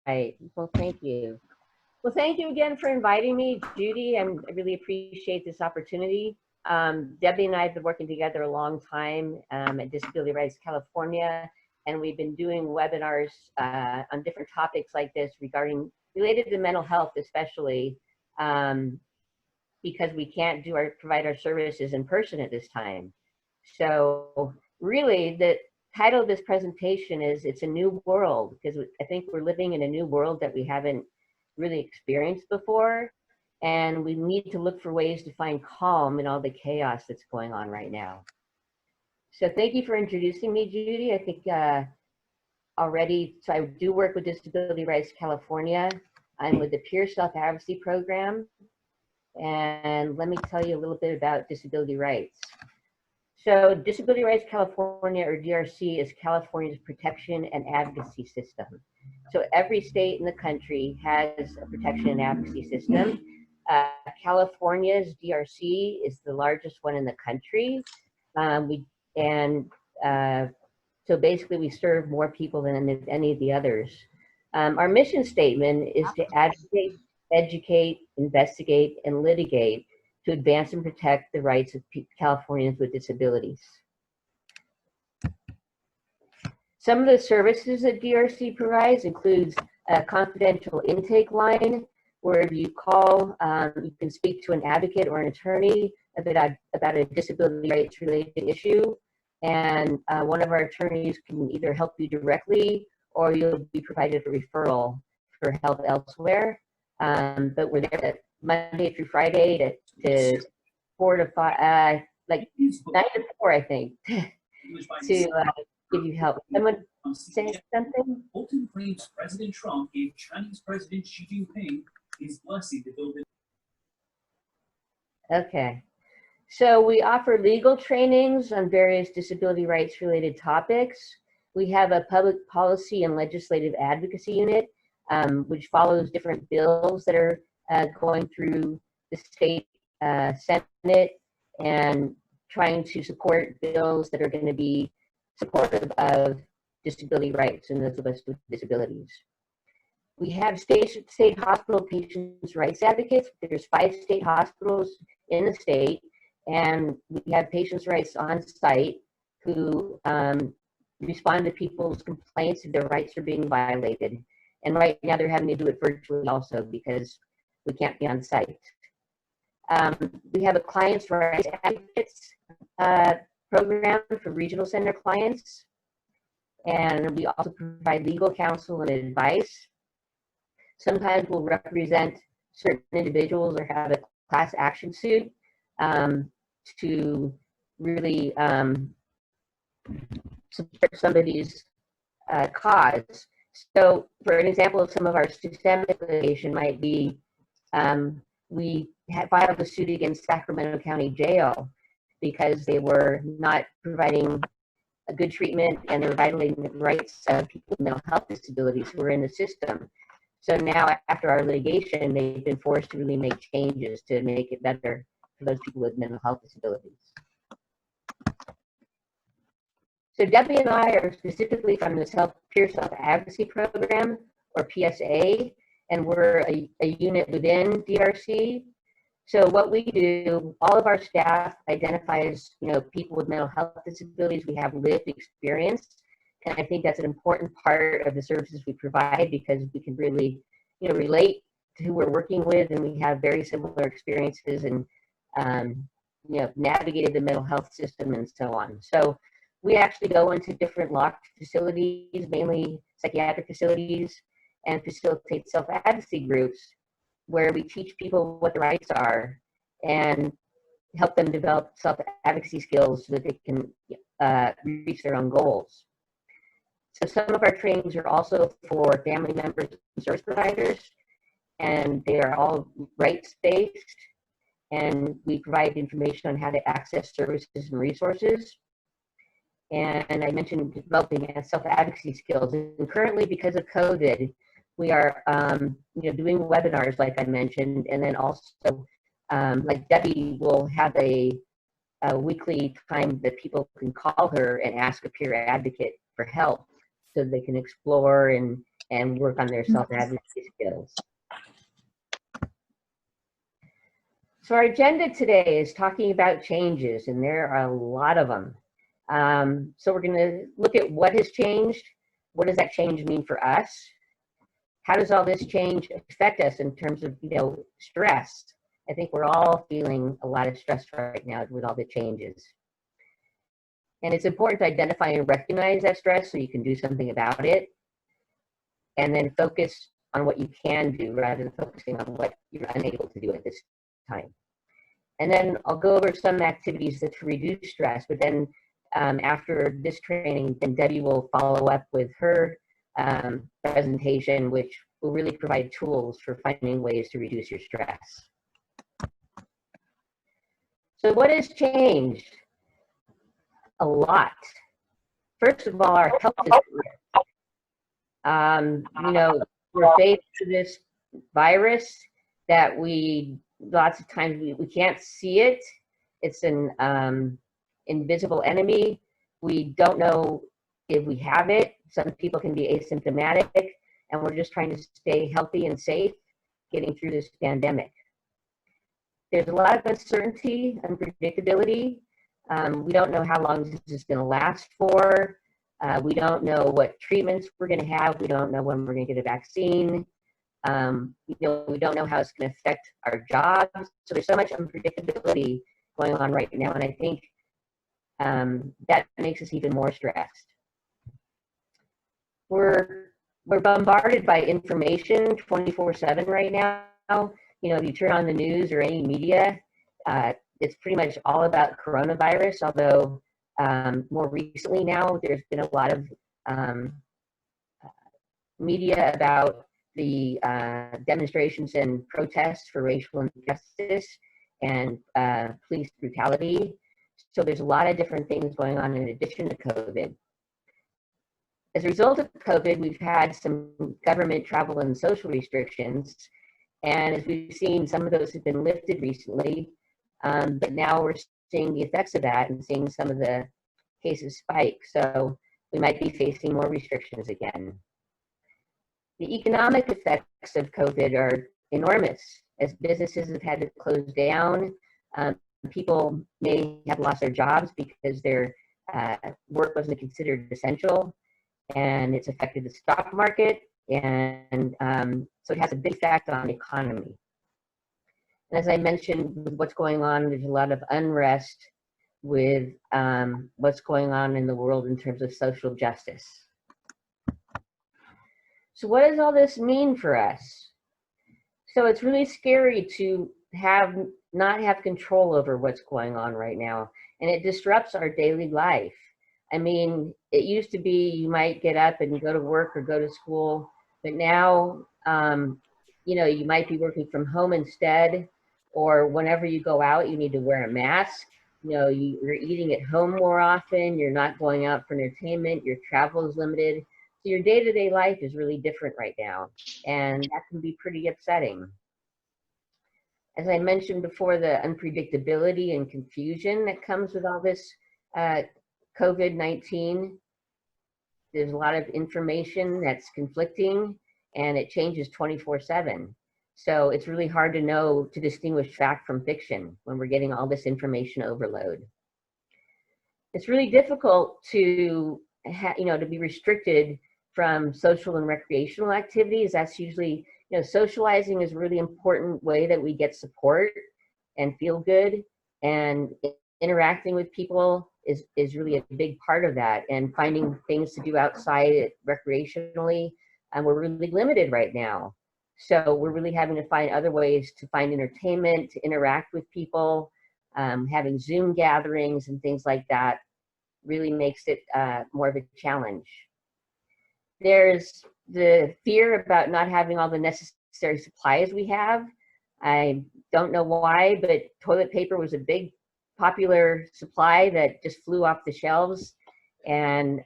right. Well, thank you. Well, thank you again for inviting me, Judy. I really appreciate this opportunity. Debbie and I have been working together a long time at Disability Rights California, and we've been doing webinars on different topics like this related to mental health, especially because we can't provide our services in person at this time. So really, the title of this presentation is "It's a New World," because I think we're living in a new world that we haven't really experienced before, and we need to look for ways to find calm in all the chaos that's going on right now. So thank you for introducing me, Judy. I think already, so I do work with Disability Rights California. I'm with the Peer Self-Advocacy Program, and let me tell you a little bit about disability rights. So Disability Rights California, or DRC, is California's protection and advocacy system. So every state in the country has a protection and advocacy system. California's DRC is the largest one in the country. So basically we serve more people than any of the others. Our mission statement is to advocate, educate, investigate, and litigate to advance and protect the rights of Californians with disabilities. Some of the services that DRC provides includes a confidential intake line, where if you call, you can speak to an advocate or an attorney about a disability rights related issue. And one of our attorneys can either help you directly, or you'll be provided a referral for help elsewhere. But we're there Monday through Friday to 4 to 5, like 9 to 4, I think, to give you help. Someone say something? Bolton claims President Trump gave Chinese President Xi Jinping his blessing to build it. Okay. So we offer legal trainings on various disability rights related topics. We have a public policy and legislative advocacy unit, which follows different bills that are going through the state Senate and trying to support bills that are going to be supportive of disability rights and those of us with disabilities. We have state hospital patients' rights advocates. There's 5 state hospitals in the state, and we have patients' rights on site who respond to people's complaints if their rights are being violated. And right now they're having to do it virtually also because we can't be on site. We have a clients' rights advocates program for regional center clients. And we also provide legal counsel and advice. Sometimes we'll represent certain individuals or have a class action suit to really support somebody's cause. So for an example of some of our systemic litigation might be, we had filed a suit against Sacramento County Jail because they were not providing a good treatment and they were violating the rights of people with mental health disabilities who were in the system. So now after our litigation, they've been forced to really make changes to make it better for those people with mental health disabilities. So Debbie and I are specifically from the Peer Self-Advocacy Program, or PSA, and we're a unit within DRC. So what we do, all of our staff identifies, people with mental health disabilities. We have lived experience, and I think that's an important part of the services we provide because we can really, relate to who we're working with, and we have very similar experiences and, navigated the mental health system and so on. So we actually go into different locked facilities, mainly psychiatric facilities, and facilitate self-advocacy groups where we teach people what the rights are and help them develop self-advocacy skills so that they can reach their own goals. So some of our trainings are also for family members and service providers, and they are all rights-based, and we provide information on how to access services and resources. And I mentioned developing self-advocacy skills. And currently, because of COVID, we are doing webinars, like I mentioned, and then also, like Debbie will have a weekly time that people can call her and ask a peer advocate for help so they can explore and and work on their self-advocacy skills. So our agenda today is talking about changes, and there are a lot of them. So we're going to look at what has changed. What does that change mean for us? How does all this change affect us in terms of, stress? I think we're all feeling a lot of stress right now with all the changes. And it's important to identify and recognize that stress so you can do something about it. And then focus on what you can do rather than focusing on what you're unable to do at this time. And then I'll go over some activities that to reduce stress, but then after this training, then Debbie will follow up with her presentation, which will really provide tools for finding ways to reduce your stress. So what has changed? A lot. First of all, our health is we're faced with this virus that lots of times we can't see it. It's an invisible enemy. We don't know if we have it. Some people can be asymptomatic, and we're just trying to stay healthy and safe getting through this pandemic. There's a lot of uncertainty, unpredictability. We don't know how long this is going to last for. We don't know what treatments we're going to have. We don't know when we're going to get a vaccine. We don't know how it's going to affect our jobs. So there's so much unpredictability going on right now, and I think that makes us even more stressed. We're bombarded by information 24/7 right now. If you turn on the news or any media, it's pretty much all about coronavirus, although more recently now there's been a lot of media about the demonstrations and protests for racial injustice and police brutality. So there's a lot of different things going on in addition to COVID. As a result of COVID, we've had some government travel and social restrictions. And as we've seen, some of those have been lifted recently. But now we're seeing the effects of that and seeing some of the cases spike. So we might be facing more restrictions again. The economic effects of COVID are enormous. As businesses have had to close down, people may have lost their jobs because their work wasn't considered essential, and it's affected the stock market, and so it has a big effect on the economy. And as I mentioned, with what's going on, there's a lot of unrest with what's going on in the world in terms of social justice. So what does all this mean for us? So it's really scary to not have control over what's going on right now, and it disrupts our daily life. I mean, it used to be you might get up and go to work or go to school, but now, you might be working from home instead, or whenever you go out, you need to wear a mask. You're eating at home more often, you're not going out for entertainment, your travel is limited. So your day-to-day life is really different right now, and that can be pretty upsetting. As I mentioned before, the unpredictability and confusion that comes with all this COVID-19, there's a lot of information that's conflicting, and it changes 24/7. So it's really hard to distinguish fact from fiction when we're getting all this information overload. It's really difficult to be restricted from social and recreational activities. That's usually, socializing is a really important way that we get support and feel good, and interacting with people is really a big part of that, and finding things to do outside recreationally. And we're really limited right now. So we're really having to find other ways to find entertainment, to interact with people. Having Zoom gatherings and things like that really makes it more of a challenge. There's the fear about not having all the necessary supplies we have. I don't know why, but toilet paper was a big popular supply that just flew off the shelves. And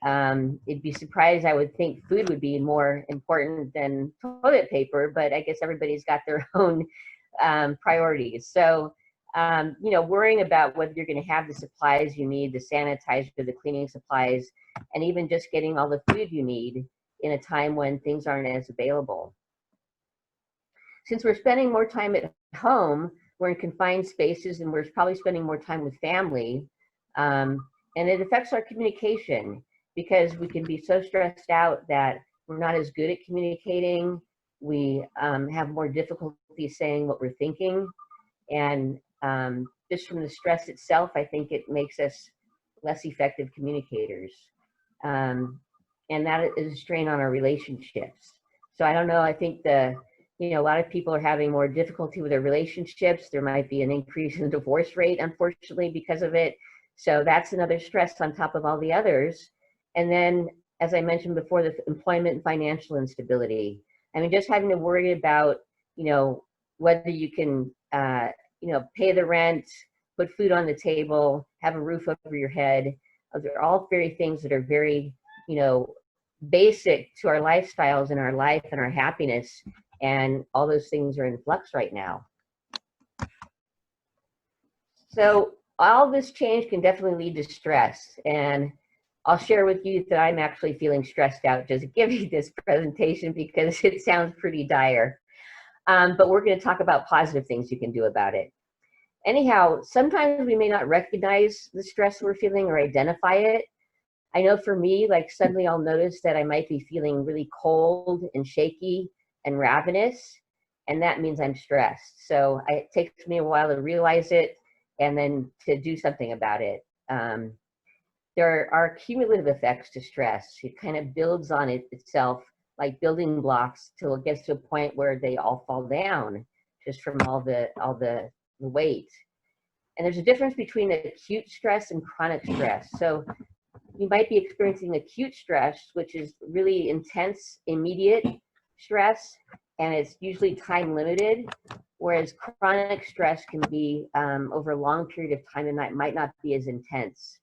it'd be surprised, I would think food would be more important than toilet paper, but I guess everybody's got their own priorities. So, worrying about whether you're going to have the supplies you need, the sanitizer, the cleaning supplies, and even just getting all the food you need in a time when things aren't as available. Since we're spending more time at home, we're in confined spaces and we're probably spending more time with family. And it affects our communication because we can be so stressed out that we're not as good at communicating. We have more difficulty saying what we're thinking. And just from the stress itself, I think it makes us less effective communicators. And that is a strain on our relationships. So I don't know, I think a lot of people are having more difficulty with their relationships. There might be an increase in the divorce rate, unfortunately, because of it. So that's another stress on top of all the others. And then, as I mentioned before, the employment and financial instability. I mean, just having to worry about, whether you can, pay the rent, put food on the table, have a roof over your head. They're all very things that are very, basic to our lifestyles and our life and our happiness. And all those things are in flux right now. So all this change can definitely lead to stress. And I'll share with you that I'm actually feeling stressed out just giving this presentation because it sounds pretty dire. But we're going to talk about positive things you can do about it. Anyhow, sometimes we may not recognize the stress we're feeling or identify it. I know for me, like suddenly I'll notice that I might be feeling really cold and shaky and ravenous, and that means I'm stressed. So it takes me a while to realize it and then to do something about it. There are cumulative effects to stress. It kind of builds on itself like building blocks till it gets to a point where they all fall down just from all the weight. And there's a difference between acute stress and chronic stress. So you might be experiencing acute stress, which is really intense, immediate stress, and it's usually time limited, whereas chronic stress can be over a long period of time and that might not be as intense.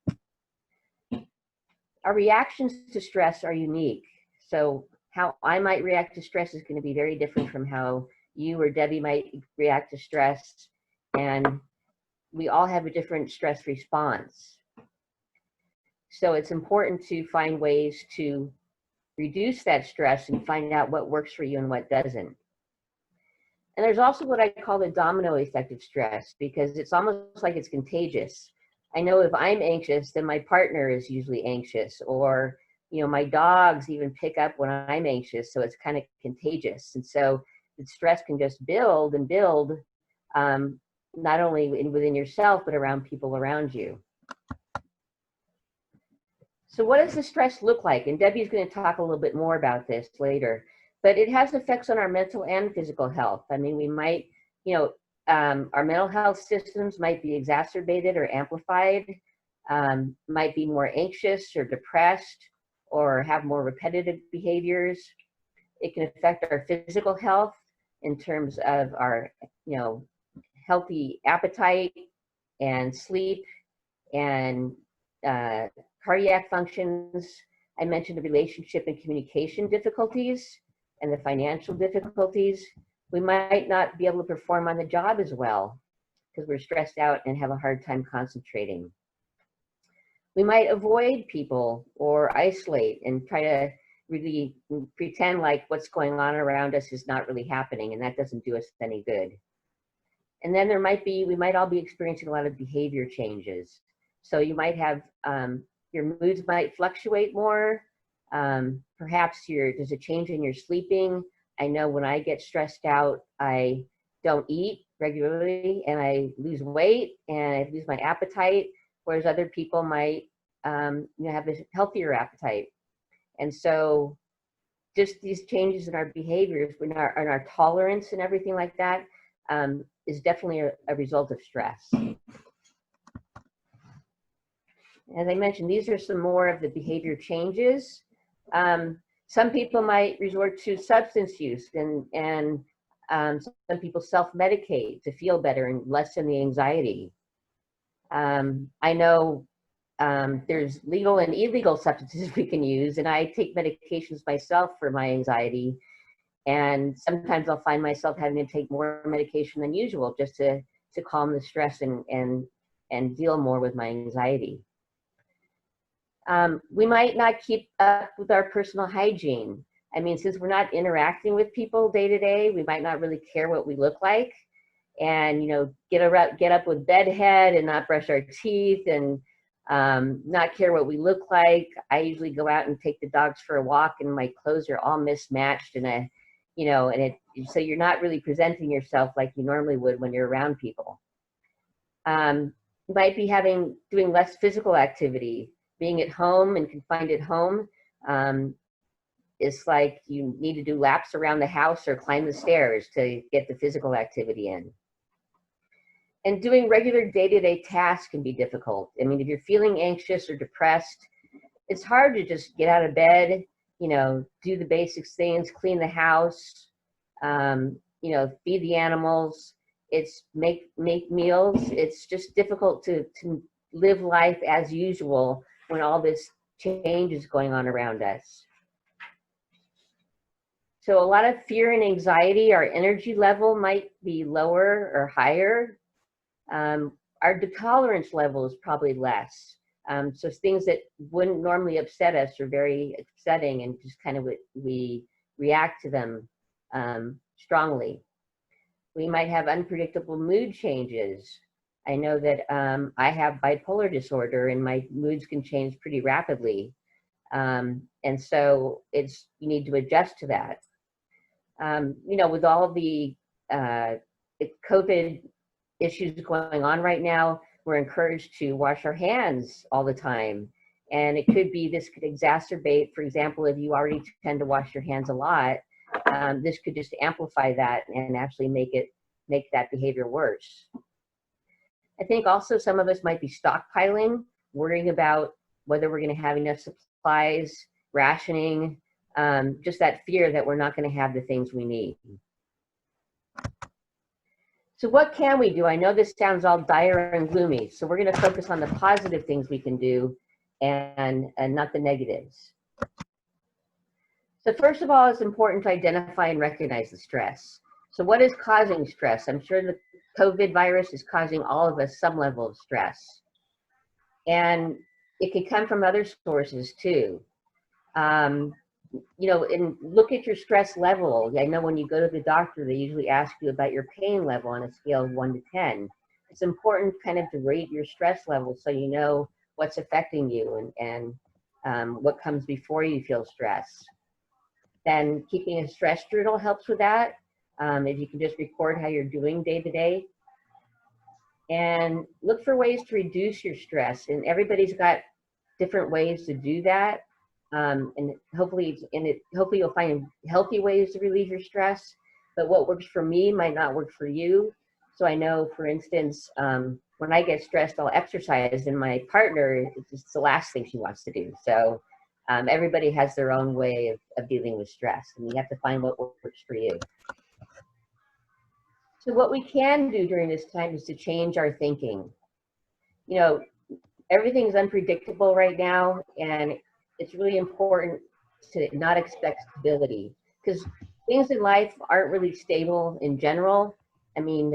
Our reactions to stress are unique. So how I might react to stress is going to be very different from how you or Debbie might react to stress. And we all have a different stress response. So it's important to find ways to reduce that stress and find out what works for you and what doesn't. And there's also what I call the domino effect of stress, because it's almost like it's contagious. I know if I'm anxious, then my partner is usually anxious, or my dogs even pick up when I'm anxious, so it's kind of contagious. And so the stress can just build and build, not only within yourself, but around people around you. So what does the stress look like? And Debbie's going to talk a little bit more about this later, but it has effects on our mental and physical health. I mean, we might, our mental health systems might be exacerbated or amplified, might be more anxious or depressed, or have more repetitive behaviors. It can affect our physical health in terms of our, healthy appetite and sleep and cardiac functions. I mentioned the relationship and communication difficulties and the financial difficulties. We might not be able to perform on the job as well because we're stressed out and have a hard time concentrating. We might avoid people or isolate and try to really pretend like what's going on around us is not really happening, and that doesn't do us any good. And then we might all be experiencing a lot of behavior changes. So you might have, your moods might fluctuate more. Perhaps there's a change in your sleeping. I know when I get stressed out, I don't eat regularly and I lose weight and I lose my appetite, whereas other people might have a healthier appetite. And so just these changes in our behaviors and our tolerance and everything like that is definitely a result of stress. As I mentioned, these are some more of the behavior changes. Some people might resort to substance use and some people self-medicate to feel better and lessen the anxiety. I know there's legal and illegal substances we can use, and I take medications myself for my anxiety. And sometimes I'll find myself having to take more medication than usual just to calm the stress and deal more with my anxiety. We might not keep up with our personal hygiene. I mean, since we're not interacting with people day to day, we might not really care what we look like, and get up with bedhead and not brush our teeth and not care what we look like. I usually go out and take the dogs for a walk, and my clothes are all mismatched, and so you're not really presenting yourself like you normally would when you're around people. You might be doing less physical activity. Being at home and confined at home, it's like you need to do laps around the house or climb the stairs to get the physical activity in. And doing regular day-to-day tasks can be difficult. I mean, if you're feeling anxious or depressed, it's hard to just get out of bed, do the basic things, clean the house, feed the animals. It's make meals. It's just difficult to live life as usual when all this change is going on around us. So a lot of fear and anxiety, our energy level might be lower or higher. Our tolerance level is probably less. So things that wouldn't normally upset us are very upsetting, and just kind of we react to them strongly. We might have unpredictable mood changes. I know that I have bipolar disorder, and my moods can change pretty rapidly. And so you need to adjust to that. With all the COVID issues going on right now, we're encouraged to wash our hands all the time. And this could exacerbate, for example, if you already tend to wash your hands a lot, this could just amplify that and actually make that behavior worse. I think also some of us might be stockpiling, worrying about whether we're going to have enough supplies, rationing, just that fear that we're not going to have the things we need. So what can we do? I know this sounds all dire and gloomy, so we're going to focus on the positive things we can do and not the negatives. So first of all, it's important to identify and recognize the stress. So what is causing stress? I'm sure the COVID virus is causing all of us some level of stress. And it can come from other sources too. And look at your stress level. I know when you go to the doctor, they usually ask you about your pain level on a scale of 1 to 10. It's important kind of to rate your stress level so you know what's affecting you and what comes before you feel stress. Then keeping a stress journal helps with that. If you can just record how you're doing day to day. And look for ways to reduce your stress. And everybody's got different ways to do that. And hopefully you'll find healthy ways to relieve your stress. But what works for me might not work for you. So I know, for instance, when I get stressed, I'll exercise, and my partner, it's just the last thing she wants to do. So everybody has their own way of dealing with stress, and you have to find what works for you. So what we can do during this time is to change our thinking. Everything's unpredictable right now, and it's really important to not expect stability, because things in life aren't really stable in general. I mean,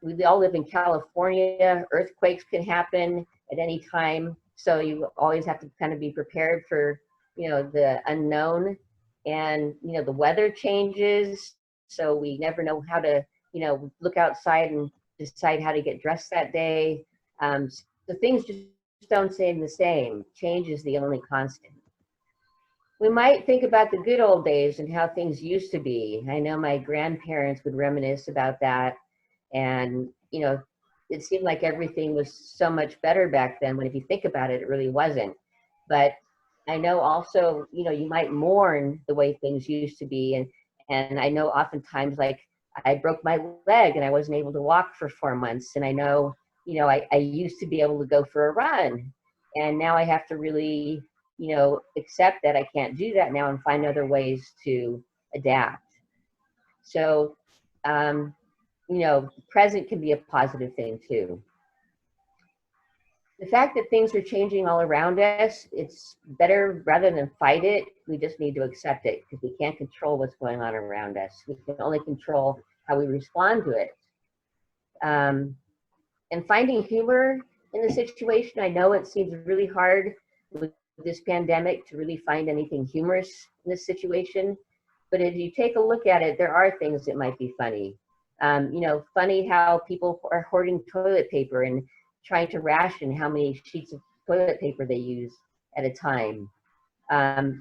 we all live in California. Earthquakes can happen at any time. So you always have to kind of be prepared for, the unknown, and, the weather changes. So we never know how to, look outside and decide how to get dressed that day. So things just don't stay the same. Change is the only constant. We might think about the good old days and how things used to be. I know my grandparents would reminisce about that. And, it seemed like everything was so much better back then, when if you think about it, it really wasn't. But I know also, you might mourn the way things used to be. And I know oftentimes, like, I broke my leg and I wasn't able to walk for 4 months. And I know, I used to be able to go for a run. And now I have to really, accept that I can't do that now and find other ways to adapt. So, present can be a positive thing too. The fact that things are changing all around us, it's better, rather than fight it, we just need to accept it, because we can't control what's going on around us. We can only control how we respond to it. And finding humor in the situation, I know it seems really hard with this pandemic to really find anything humorous in this situation. But if you take a look at it, there are things that might be funny. Funny how people are hoarding toilet paper and trying to ration how many sheets of toilet paper they use at a time.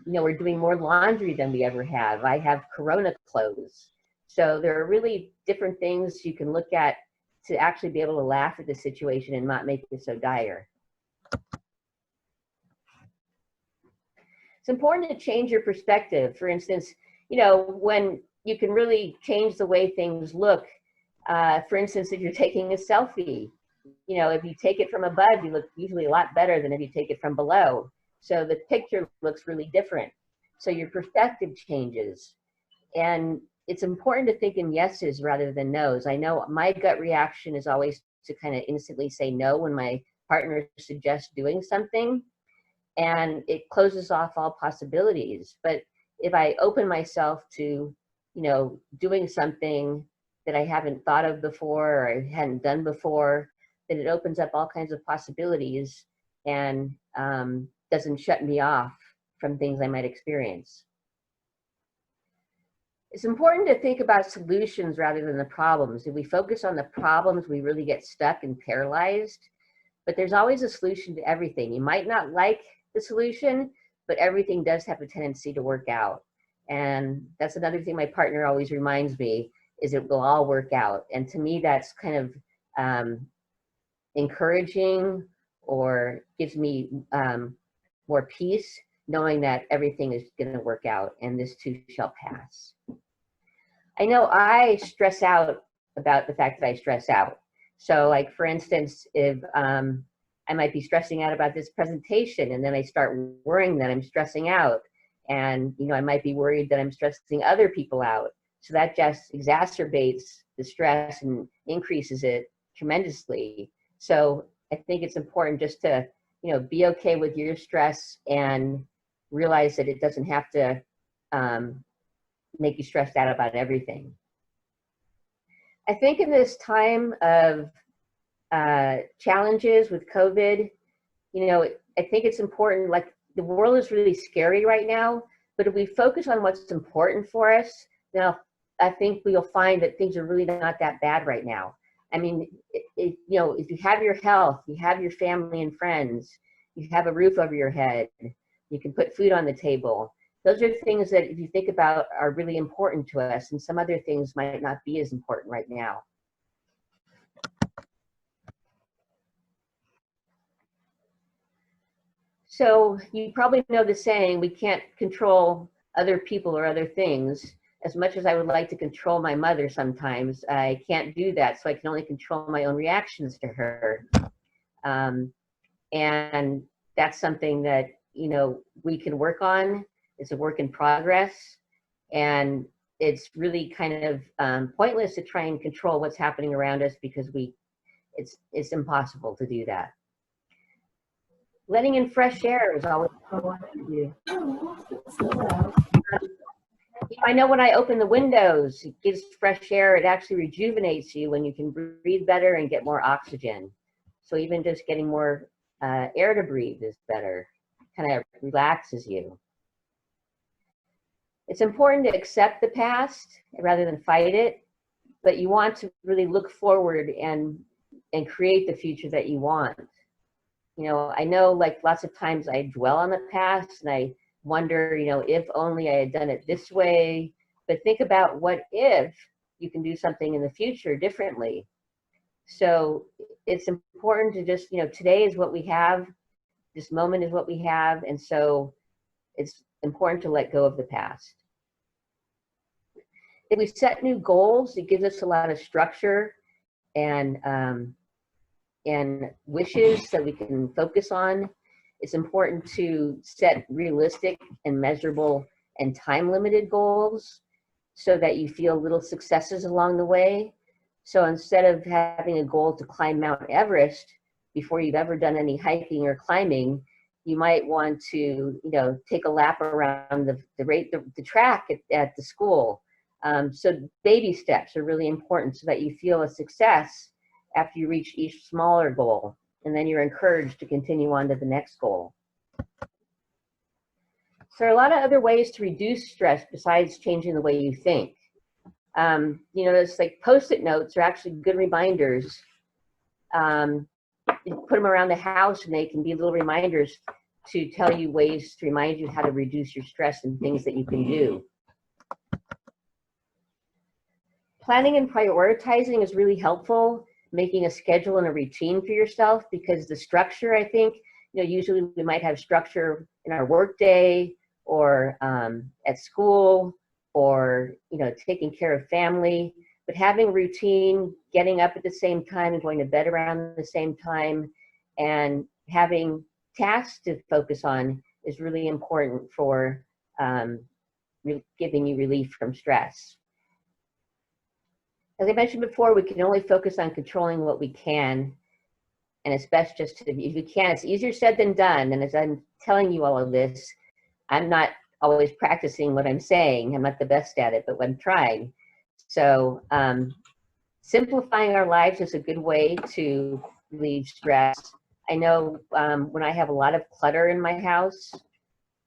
We're doing more laundry than we ever have. I have Corona clothes. So there are really different things you can look at to actually be able to laugh at the situation and not make it so dire. It's important to change your perspective. For instance, when you can really change the way things look. For instance, if you're taking a selfie, if you take it from above, you look usually a lot better than if you take it from below. So the picture looks really different. So your perspective changes. And it's important to think in yeses rather than nos. I know my gut reaction is always to kind of instantly say no when my partner suggests doing something, and it closes off all possibilities. But if I open myself to, doing something that I haven't thought of before or I hadn't done before, then it opens up all kinds of possibilities and doesn't shut me off from things I might experience. It's important to think about solutions rather than the problems. If we focus on the problems, we really get stuck and paralyzed. But there's always a solution to everything. You might not like the solution, but everything does have a tendency to work out. And that's another thing my partner always reminds me, is it will all work out. And to me, that's kind of encouraging, or gives me more peace, knowing that everything is going to work out and this too shall pass. I know I stress out about the fact that I stress out. So like, for instance, if I might be stressing out about this presentation and then I start worrying that I'm stressing out, and I might be worried that I'm stressing other people out. So that just exacerbates the stress and increases it tremendously. So I think it's important just to, be okay with your stress and realize that it doesn't have to make you stressed out about everything. I think in this time of challenges with COVID, I think it's important, like, the world is really scary right now, but if we focus on what's important for us, now I think we'll find that things are really not that bad right now. I mean, if you have your health, you have your family and friends, you have a roof over your head, you can put food on the table. Those are things that, if you think about, are really important to us, and some other things might not be as important right now. So you probably know the saying, we can't control other people or other things. As much as I would like to control my mother sometimes, I can't do that, so I can only control my own reactions to her. And that's something that, we can work on. It's a work in progress, and it's really kind of pointless to try and control what's happening around us, because it's impossible to do that. Letting in fresh air is always important to do. I know when I open the windows, it gives fresh air. It actually rejuvenates you when you can breathe better and get more oxygen. So even just getting more air to breathe is better. Kind of relaxes you. It's important to accept the past rather than fight it, but you want to really look forward and create the future that you want. I know, like, lots of times I dwell on the past and I wonder, if only I had done it this way. But think about, what if you can do something in the future differently? So it's important to just, today is what we have, this moment is what we have, and so it's important to let go of the past. If we set new goals, it gives us a lot of structure and wishes that we can focus on. It's important to set realistic and measurable and time-limited goals so that you feel little successes along the way. So instead of having a goal to climb Mount Everest before you've ever done any hiking or climbing, you might want to, take a lap around the track at the school. So baby steps are really important so that you feel a success after you reach each smaller goal, and then you're encouraged to continue on to the next goal. So there are a lot of other ways to reduce stress besides changing the way you think. You know, it's like Post-it notes are actually good reminders. You put them around the house and they can be little reminders to tell you ways to remind you how to reduce your stress and things that you can do. Planning and prioritizing is really helpful, making a schedule and a routine for yourself, because the structure, I think, you know, usually we might have structure in our work day or at school or, you know, taking care of family, but having a routine, getting up at the same time and going to bed around the same time, and having tasks to focus on is really important for giving you relief from stress. As I mentioned before, we can only focus on controlling what we can, and it's best just to, if you can, it's easier said than done. And as I'm telling you all of this, I'm not always practicing what I'm saying. I'm not the best at it, but I'm trying. So simplifying our lives is a good way to relieve stress. I know when I have a lot of clutter in my house,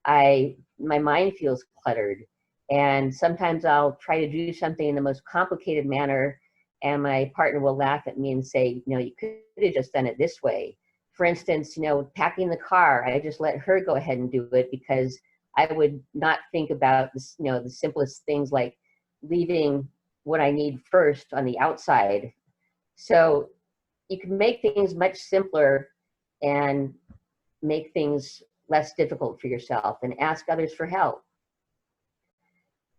my mind feels cluttered. And sometimes I'll try to do something in the most complicated manner, and my partner will laugh at me and say, you know, you could have just done it this way. For instance, you know, packing the car, I just let her go ahead and do it because I would not think about this, you know, the simplest things like leaving what I need first on the outside. So you can make things much simpler and make things less difficult for yourself, and ask others for help.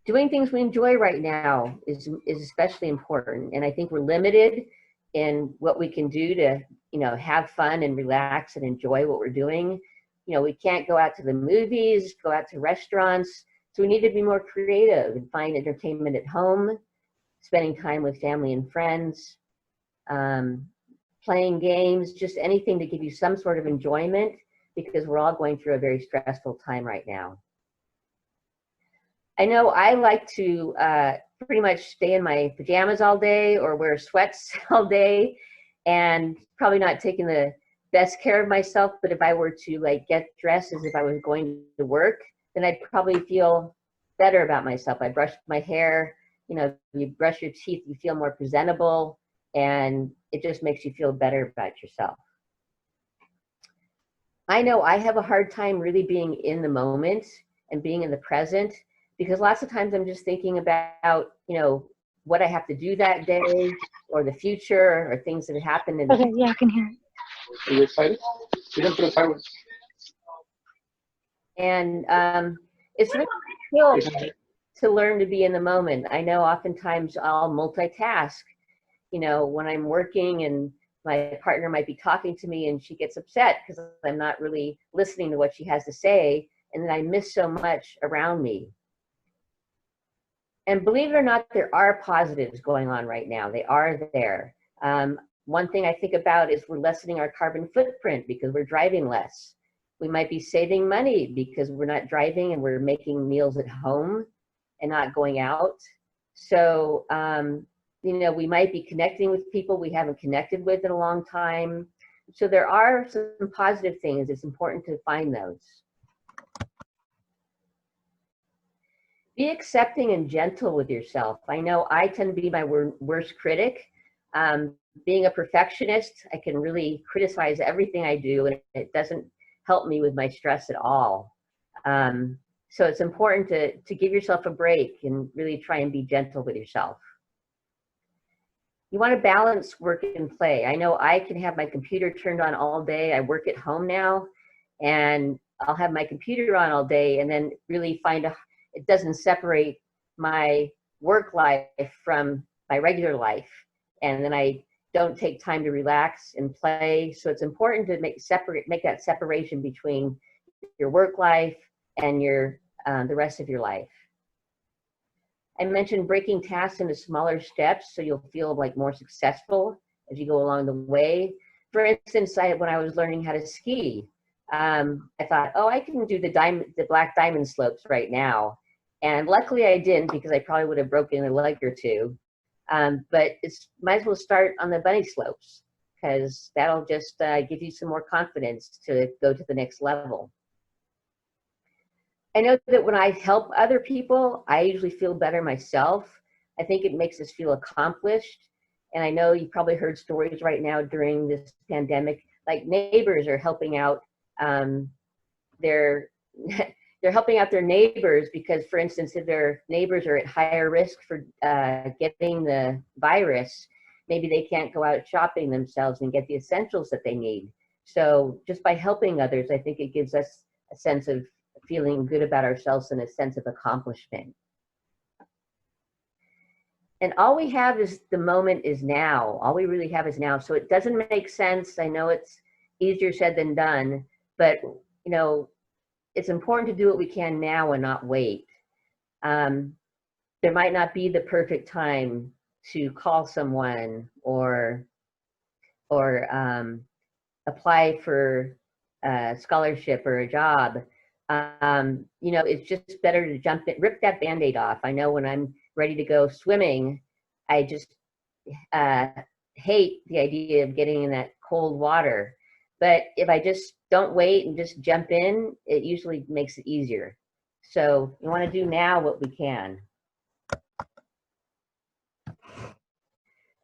Doing things we enjoy right now is especially important. And I think we're limited in what we can do to, you know, have fun and relax and enjoy what we're doing. You know, we can't go out to the movies, go out to restaurants. So we need to be more creative and find entertainment at home, spending time with family and friends, playing games, just anything to give you some sort of enjoyment, because we're all going through a very stressful time right now. I know I like to pretty much stay in my pajamas all day or wear sweats all day, and probably not taking the best care of myself. But if I were to like get dressed as if I was going to work, then I'd probably feel better about myself. I brushed my hair, you know, you brush your teeth, you feel more presentable, and it just makes you feel better about yourself. I know I have a hard time really being in the moment and being in the present, because lots of times I'm just thinking about, you know, what I have to do that day or the future or things that happen in the Okay, yeah, I can hear it. Are you excited? You didn't put a silence. And it's really skill to learn to be in the moment. I know oftentimes I'll multitask, you know, when I'm working and my partner might be talking to me and she gets upset because I'm not really listening to what she has to say, and then I miss so much around me. And believe it or not, there are positives going on right now. They are there. One thing I think about is we're lessening our carbon footprint because we're driving less. We might be saving money because we're not driving and we're making meals at home and not going out. So, you know, we might be connecting with people we haven't connected with in a long time. So there are some positive things. It's important to find those. Be accepting and gentle with yourself. I know I tend to be my worst critic. Being a perfectionist, I can really criticize everything I do, and it doesn't help me with my stress at all. So it's important to give yourself a break and really try and be gentle with yourself. You want to balance work and play. I know I can have my computer turned on all day. I work at home now, and I'll have my computer on all day and then really find it doesn't separate my work life from my regular life. And then I don't take time to relax and play. So it's important to make that separation between your work life and the rest of your life. I mentioned breaking tasks into smaller steps so you'll feel like more successful as you go along the way. For instance, when I was learning how to ski, I thought, oh, I can do the black diamond slopes right now. And luckily I didn't, because I probably would have broken a leg or two. But might as well start on the bunny slopes, because that'll just give you some more confidence to go to the next level. I know that when I help other people, I usually feel better myself. I think it makes us feel accomplished. And I know you probably heard stories right now during this pandemic, like neighbors are helping out their they're helping out their neighbors because, for instance, if their neighbors are at higher risk for getting the virus, maybe they can't go out shopping themselves and get the essentials that they need. So just by helping others, I think it gives us a sense of feeling good about ourselves and a sense of accomplishment. And all we have is the moment is now. All we really have is now. So it doesn't make sense. I know it's easier said than done, but you know, it's important to do what we can now and not wait. There might not be the perfect time to call someone or apply for a scholarship or a job. You know, it's just better to jump in, rip that Band-Aid off. I know when I'm ready to go swimming, I just hate the idea of getting in that cold water. But if I just don't wait and just jump in, it usually makes it easier. So you want to do now what we can.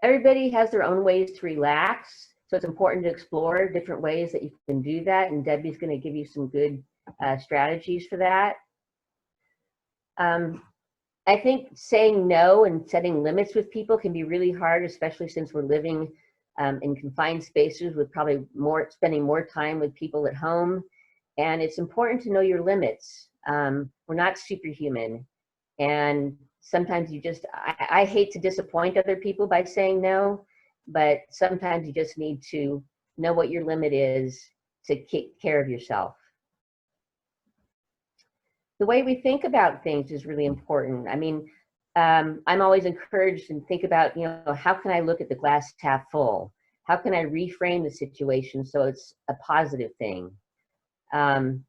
Everybody has their own ways to relax. So it's important to explore different ways that you can do that. And Debbie's going to give you some good strategies for that. I think saying no and setting limits with people can be really hard, especially since we're living in confined spaces with probably spending more time with people at home. And it's important to know your limits. We're not superhuman. And sometimes you just, I hate to disappoint other people by saying no, but sometimes you just need to know what your limit is to take care of yourself. The way we think about things is really important. I mean, I'm always encouraged and think about, you know, how can I look at the glass half full? How can I reframe the situation so it's a positive thing? And,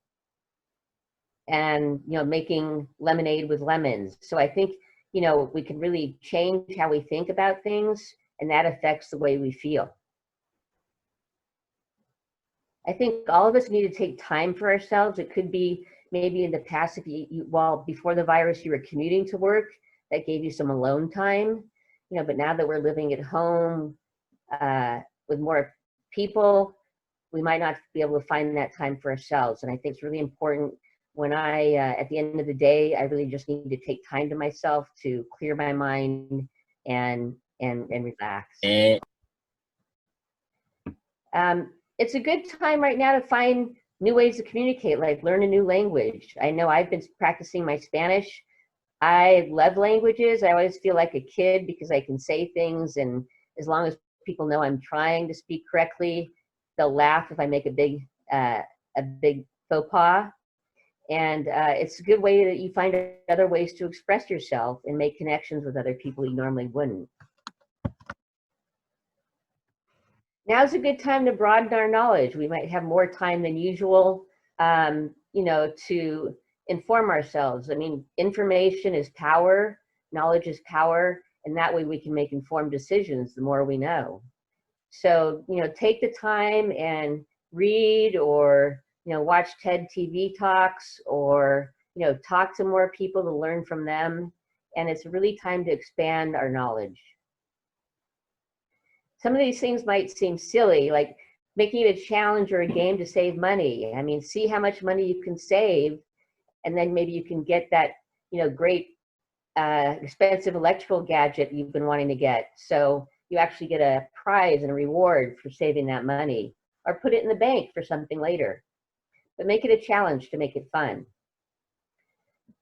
you know, making lemonade with lemons. So I think, you know, we can really change how we think about things, and that affects the way we feel. I think all of us need to take time for ourselves. It could be maybe in the past, if well, before the virus, you were commuting to work, that gave you some alone time, you know, but now that we're living at home with more people, we might not be able to find that time for ourselves. And I think it's really important when at the end of the day, I really just need to take time to myself to clear my mind and relax. It's a good time right now to find new ways to communicate, like learn a new language. I know I've been practicing my Spanish. I love languages. I always feel like a kid because I can say things, and as long as people know I'm trying to speak correctly, they'll laugh if I make a big faux pas. And it's a good way that you find other ways to express yourself and make connections with other people you normally wouldn't. Now's a good time to broaden our knowledge. We might have more time than usual, you know, to inform ourselves. I mean, information is power, knowledge is power, and that way we can make informed decisions the more we know. So, you know, take the time and read, or, you know, watch TED TV talks, or, you know, talk to more people to learn from them. And it's really time to expand our knowledge. Some of these things might seem silly, like making it a challenge or a game to save money. I mean, see how much money you can save, and then maybe you can get that, you know, great expensive electrical gadget you've been wanting to get. So you actually get a prize and a reward for saving that money, or put it in the bank for something later. But make it a challenge to make it fun.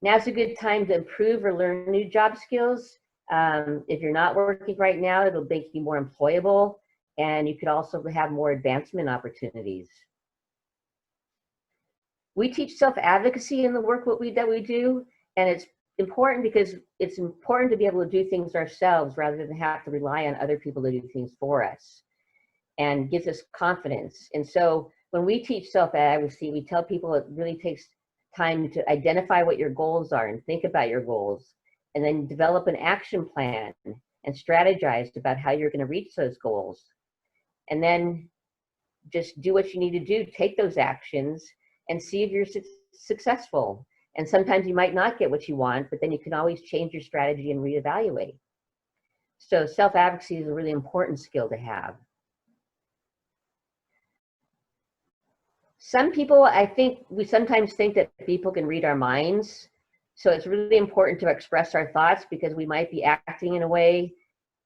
Now's a good time to improve or learn new job skills. If you're not working right now, it'll make you more employable, and you could also have more advancement opportunities. We teach self-advocacy in the work that we do, and it's important because it's important to be able to do things ourselves rather than have to rely on other people to do things for us, and gives us confidence. And so when we teach self-advocacy, we tell people it really takes time to identify what your goals are and think about your goals, and then develop an action plan and strategize about how you're going to reach those goals. And then just do what you need to do, take those actions, and see if you're successful. And sometimes you might not get what you want, but then you can always change your strategy and reevaluate. So self-advocacy is a really important skill to have. Some people, I think, we sometimes think that people can read our minds. So it's really important to express our thoughts, because we might be acting in a way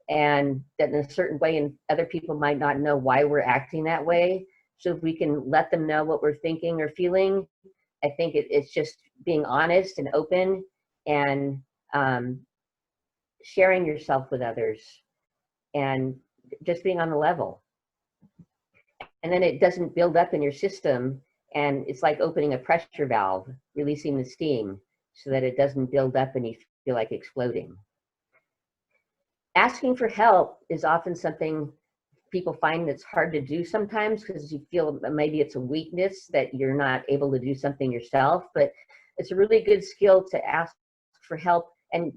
and that in a certain way, and other people might not know why we're acting that way. So if we can let them know what we're thinking or feeling, I think it's just being honest and open, and sharing yourself with others, and just being on the level. And then it doesn't build up in your system, and it's like opening a pressure valve, releasing the steam so that it doesn't build up and you feel like exploding. Asking for help is often something people find that's hard to do sometimes, because you feel maybe it's a weakness that you're not able to do something yourself, but it's a really good skill to ask for help and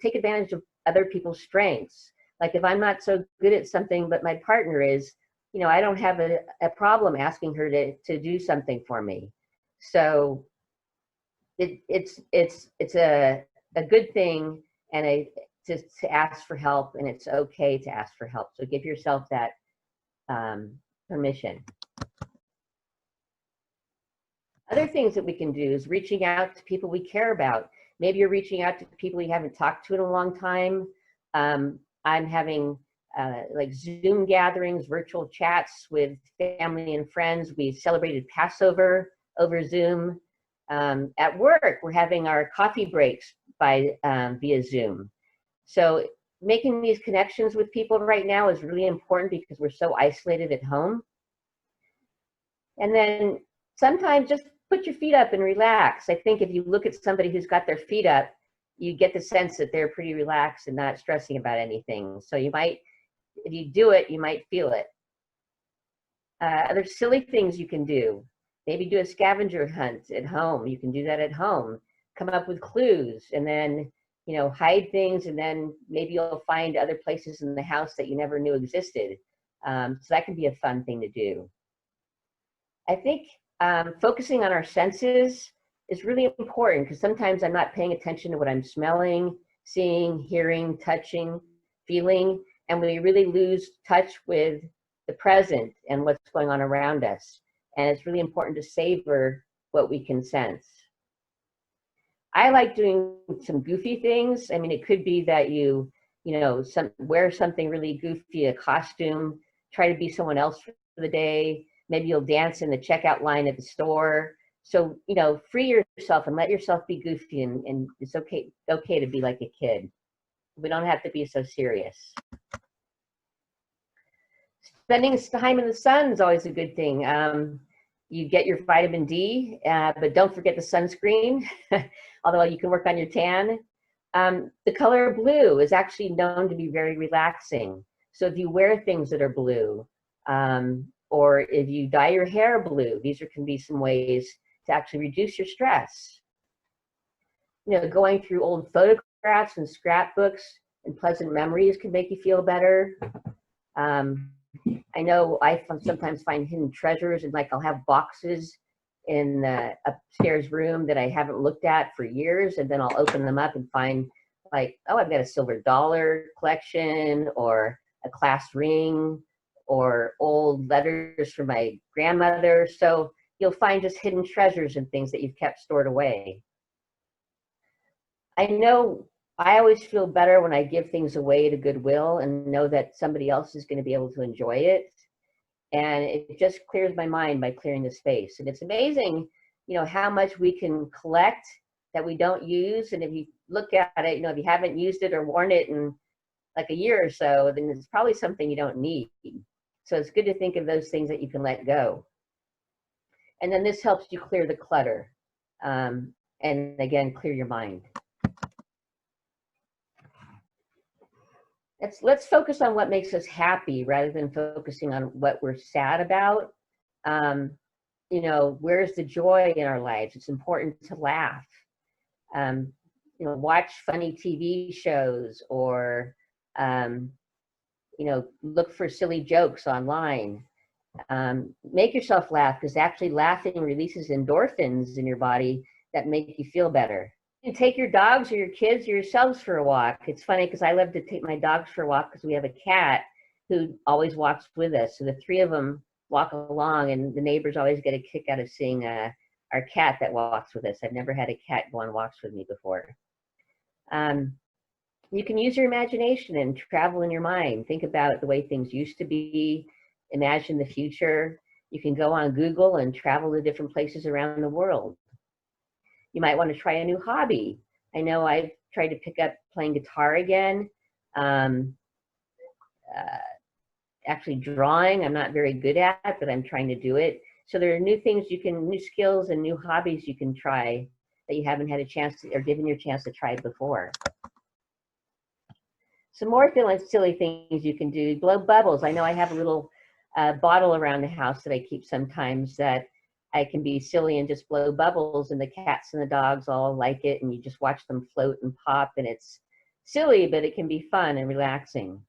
take advantage of other people's strengths. Like if I'm not so good at something, but my partner is, I don't have a problem asking her to do something for me. So it's a good thing, and to ask for help, and it's okay to ask for help. So give yourself that permission. Other things that we can do is reaching out to people we care about. Maybe you're reaching out to people you haven't talked to in a long time. I'm having like Zoom gatherings, virtual chats with family and friends. We celebrated Passover over Zoom. At work, we're having our coffee breaks via Zoom. So making these connections with people right now is really important, because we're so isolated at home. And then sometimes just put your feet up and relax. I think if you look at somebody who's got their feet up, you get the sense that they're pretty relaxed and not stressing about anything. So you might, if you do it, you might feel it. Other silly things you can do. Maybe do a scavenger hunt at home. You can do that at home. Come up with clues, and then hide things, and then maybe you'll find other places in the house that you never knew existed. So that can be a fun thing to do. I think focusing on our senses is really important, because sometimes I'm not paying attention to what I'm smelling, seeing, hearing, touching, feeling, and we really lose touch with the present and what's going on around us. And it's really important to savor what we can sense. I like doing some goofy things. I mean, it could be that you wear something really goofy, a costume, try to be someone else for the day. Maybe you'll dance in the checkout line at the store. So, free yourself and let yourself be goofy, and it's okay to be like a kid. We don't have to be so serious. Spending time in the sun is always a good thing. You get your vitamin D, but don't forget the sunscreen, although you can work on your tan. The color blue is actually known to be very relaxing. So if you wear things that are blue, or if you dye your hair blue, these can be some ways to actually reduce your stress. Going through old photographs and scrapbooks and pleasant memories can make you feel better. I know I sometimes find hidden treasures, and I'll have boxes in the upstairs room that I haven't looked at for years, and then I'll open them up and find I've got a silver dollar collection, or a class ring, or old letters from my grandmother. So you'll find just hidden treasures and things that you've kept stored away. I know I always feel better when I give things away to Goodwill and know that somebody else is going to be able to enjoy it. And it just clears my mind by clearing the space. And it's amazing, how much we can collect that we don't use. And if you look at it, if you haven't used it or worn it in like a year or so, then it's probably something you don't need. So it's good to think of those things that you can let go. And then this helps you clear the clutter. And again, clear your mind. Let's focus on what makes us happy rather than focusing on what we're sad about. Where's the joy in our lives? It's important to laugh. Watch funny TV shows, or look for silly jokes online. Make yourself laugh, because actually laughing releases endorphins in your body that make you feel better. You take your dogs or your kids or yourselves for a walk. It's funny because I love to take my dogs for a walk because we have a cat who always walks with us. So the three of them walk along, and the neighbors always get a kick out of seeing our cat that walks with us. I've never had a cat go on walks with me before. You can use your imagination and travel in your mind. Think about the way things used to be. Imagine the future. You can go on Google and travel to different places around the world. You might want to try a new hobby. I know I've tried to pick up playing guitar again. Actually drawing, I'm not very good at, but I'm trying to do it. So there are new things new skills and new hobbies you can try that you haven't had a chance to, or given your chance to try before. Some more silly things you can do. Blow bubbles. I know I have a little bottle around the house that I keep sometimes that I can be silly and just blow bubbles, and the cats and the dogs all like it, and you just watch them float and pop, and it's silly, but it can be fun and relaxing.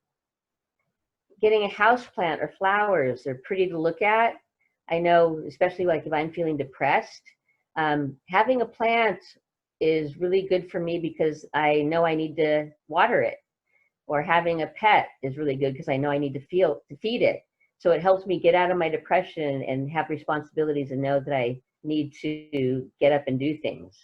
Getting a house plant or flowers, they're pretty to look at. I know, especially like if I'm feeling depressed, having a plant is really good for me because I know I need to water it. Or having a pet is really good because I know I need to feed it. So it helps me get out of my depression and have responsibilities and know that I need to get up and do things.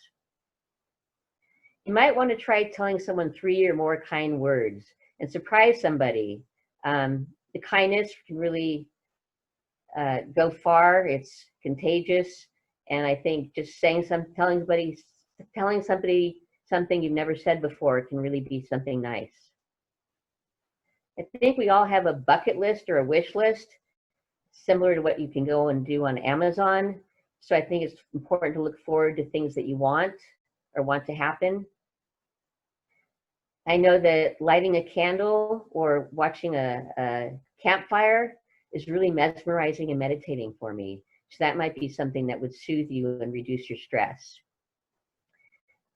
You might want to try telling someone 3 or more kind words and surprise somebody. The kindness can really go far. It's contagious. And I think just telling somebody something you've never said before can really be something nice. I think we all have a bucket list or a wish list, similar to what you can go and do on Amazon. So I think it's important to look forward to things that you want or want to happen. I know that lighting a candle or watching a campfire is really mesmerizing and meditating for me. So that might be something that would soothe you and reduce your stress.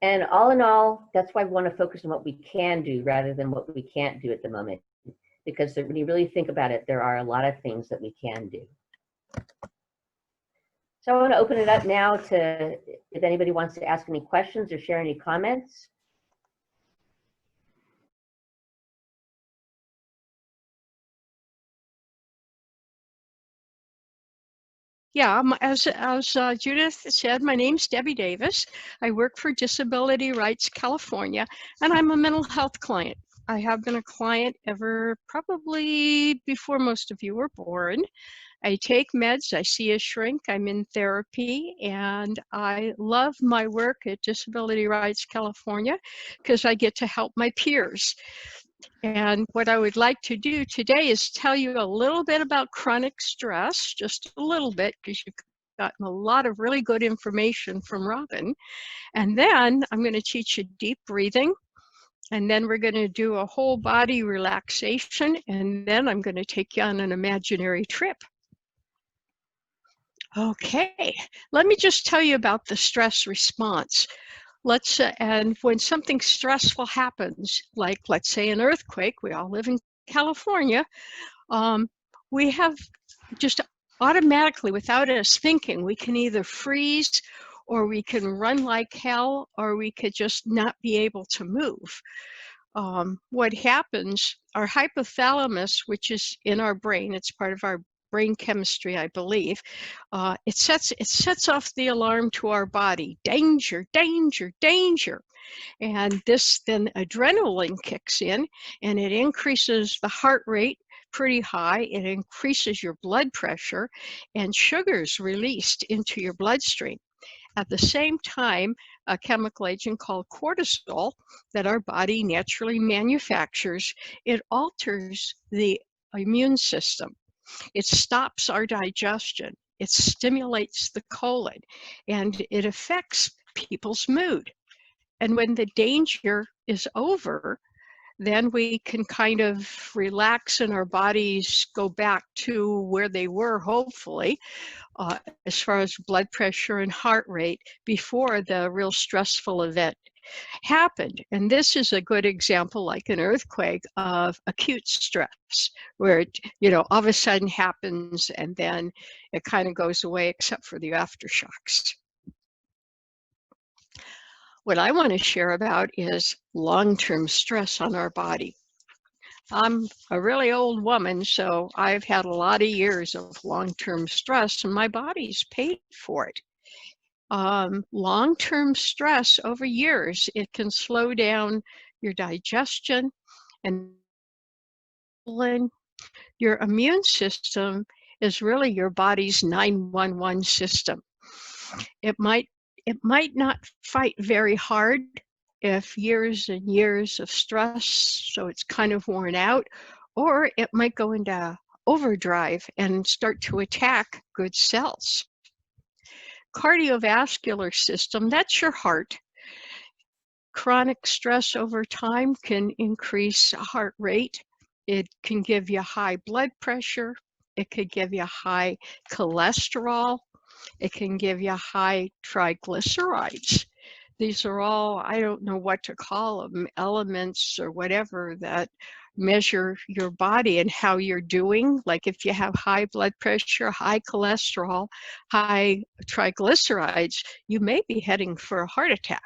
And all in all, that's why we want to focus on what we can do rather than what we can't do at the moment. Because when you really think about it, there are a lot of things that we can do. So I want to open it up now to if anybody wants to ask any questions or share any comments. Yeah, as Judith said, my name's Debbie Davis. I work for Disability Rights California, and I'm a mental health client. I have been a client ever probably before most of you were born. I take meds, I see a shrink, I'm in therapy, and I love my work at Disability Rights California because I get to help my peers. And what I would like to do today is tell you a little bit about chronic stress, just a little bit, because you've gotten a lot of really good information from Robin. And then I'm going to teach you deep breathing. And then we're going to do a whole body relaxation. And then I'm going to take you on an imaginary trip. Okay, let me just tell you about the stress response. And when something stressful happens, like let's say an earthquake, we all live in California, we have just automatically, without us thinking, we can either freeze or we can run like hell, or we could just not be able to move. What happens, our hypothalamus, which is in our brain, it's part of our brain chemistry, I believe, it sets off the alarm to our body, danger, danger, danger. And this then adrenaline kicks in and it increases the heart rate pretty high. It increases your blood pressure and sugars released into your bloodstream. At the same time, a chemical agent called cortisol that our body naturally manufactures, it alters the immune system. It stops our digestion. It stimulates the colon, and it affects people's mood. And when the danger is over, then we can kind of relax and our bodies go back to where they were, hopefully, as far as blood pressure and heart rate before the real stressful event happened. And this is a good example, like an earthquake, of acute stress, where it, all of a sudden happens and then it kind of goes away except for the aftershocks. what I want to share about is long-term stress on our body. I'm a really old woman, so I've had a lot of years of long-term stress, and my body's paid for it. Long-term stress over years, it can slow down your digestion and your immune system is really your body's 911 system. It might not fight very hard if years and years of stress, so it's kind of worn out, or it might go into overdrive and start to attack good cells. Cardiovascular system, that's your heart. Chronic stress over time can increase heart rate. It can give you high blood pressure. It could give you high cholesterol. It can give you high triglycerides. These are all, I don't know what to call them, elements or whatever that measure your body and how you're doing. Like if you have high blood pressure, high cholesterol, high triglycerides, you may be heading for a heart attack.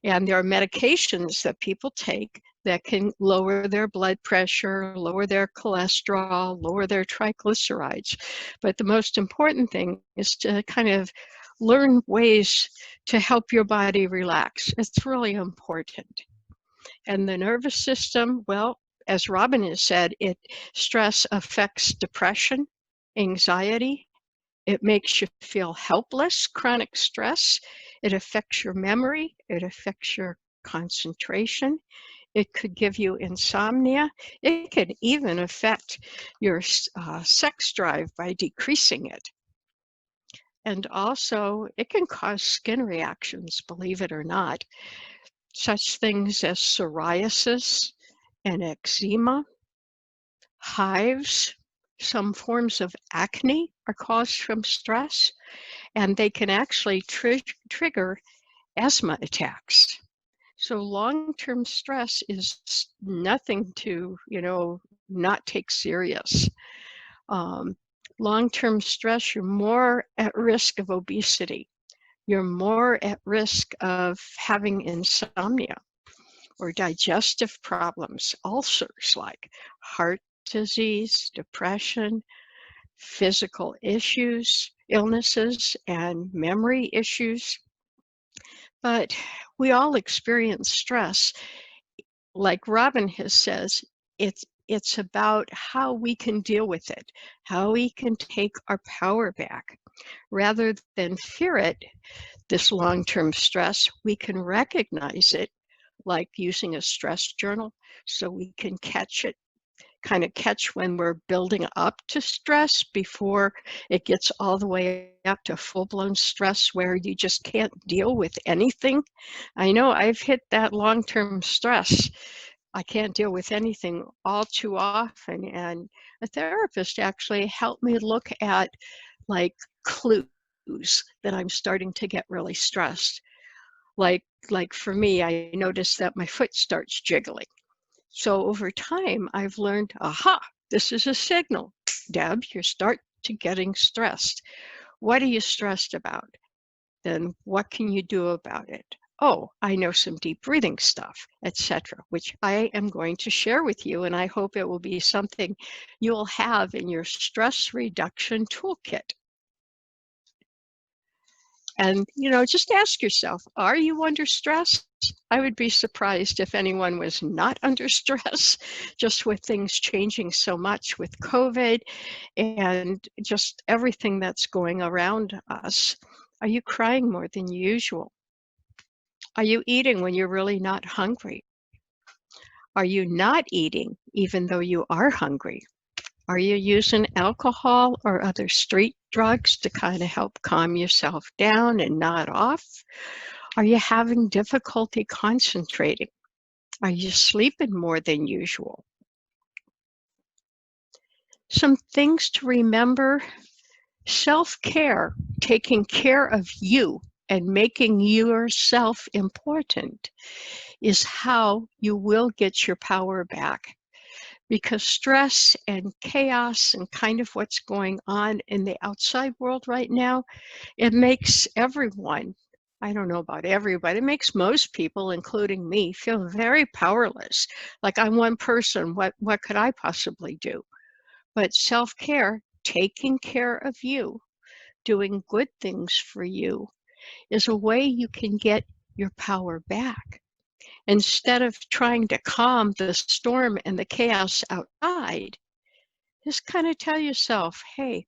And there are medications that people take that can lower their blood pressure, lower their cholesterol, lower their triglycerides. But the most important thing is to kind of learn ways to help your body relax. It's really important. And the nervous system, well, as Robin has said, stress affects depression, anxiety. It makes you feel helpless, chronic stress. It affects your memory. It affects your concentration. It could give you insomnia. It could even affect your sex drive by decreasing it. And also, it can cause skin reactions, believe it or not. Such things as psoriasis and eczema, hives, some forms of acne are caused from stress, and they can actually trigger asthma attacks. So long-term stress is nothing to, not take serious. Long-term stress, you're more at risk of obesity. You're more at risk of having insomnia or digestive problems, ulcers like heart disease, depression, physical issues, illnesses, and memory issues. But we all experience stress. Like Robin has says, it's about how we can deal with it, how we can take our power back. Rather than fear it, this long-term stress, we can recognize it, like using a stress journal, so we can catch when we're building up to stress before it gets all the way up to full-blown stress where you just can't deal with anything. I know I've hit that long-term stress. I can't deal with anything all too often, and a therapist actually helped me look at like clues that I'm starting to get really stressed. Like for me, I noticed that my foot starts jiggling. So over time, I've learned, aha, this is a signal. Deb, you start to getting stressed. What are you stressed about? Then what can you do about it? Oh, I know some deep breathing stuff, etc., which I am going to share with you, and I hope it will be something you'll have in your stress reduction toolkit. And, just ask yourself, are you under stress? I would be surprised if anyone was not under stress, just with things changing so much with COVID and just everything that's going around us. Are you crying more than usual? Are you eating when you're really not hungry? Are you not eating even though you are hungry? Are you using alcohol or other street drugs to kind of help calm yourself down and nod off? Are you having difficulty concentrating? Are you sleeping more than usual? Some things to remember: self-care, taking care of you and making yourself important, is how you will get your power back. Because stress and chaos and kind of what's going on in the outside world right now, it makes everyone, I don't know about everybody, it makes most people, including me, feel very powerless. Like I'm one person, what could I possibly do? But self-care, taking care of you, doing good things for you, is a way you can get your power back. Instead of trying to calm the storm and the chaos outside, just kind of tell yourself, hey,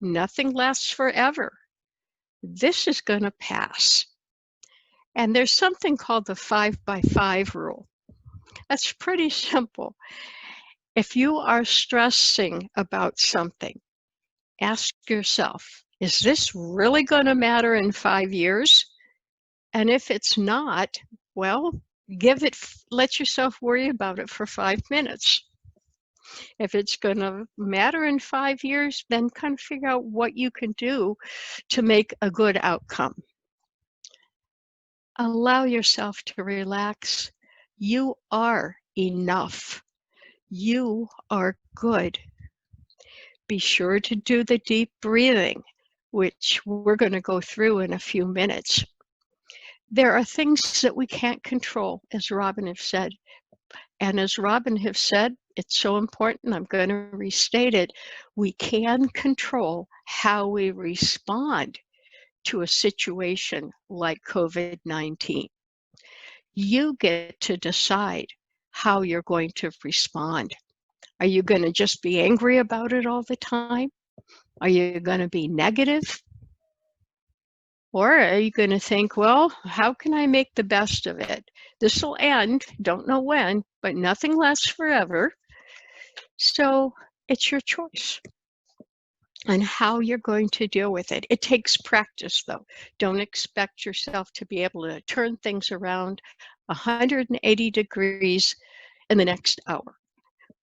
nothing lasts forever. This is going to pass. And there's something called the 5x5 rule. That's pretty simple. If you are stressing about something, ask yourself, is this really going to matter in 5 years? And if it's not, well, let yourself worry about it for 5 minutes. If it's going to matter in 5 years, then kind of figure out what you can do to make a good outcome. Allow yourself to relax. You are enough. You are good. Be sure to do the deep breathing, which we're going to go through in a few minutes. There are things that we can't control, as Robin has said. And as Robin has said, it's so important, I'm going to restate it. We can control how we respond to a situation like COVID-19. You get to decide how you're going to respond. Are you going to just be angry about it all the time? Are you going to be negative? Or are you going to think, well, how can I make the best of it? This will end, don't know when, but nothing lasts forever. So it's your choice on how you're going to deal with it. It takes practice, though. Don't expect yourself to be able to turn things around 180 degrees in the next hour.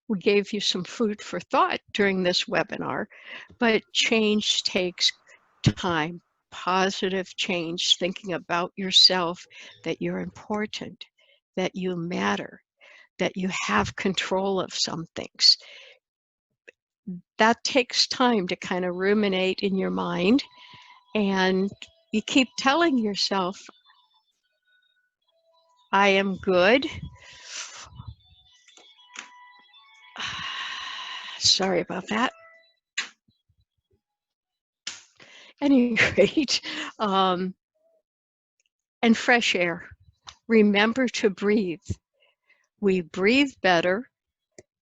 We gave you some food for thought during this webinar, but change takes time. Positive change, thinking about yourself, that you're important, that you matter, that you have control of some things. That takes time to kind of ruminate in your mind, and you keep telling yourself, I am good. Sorry about that. At any rate, and fresh air. Remember to breathe. We breathe better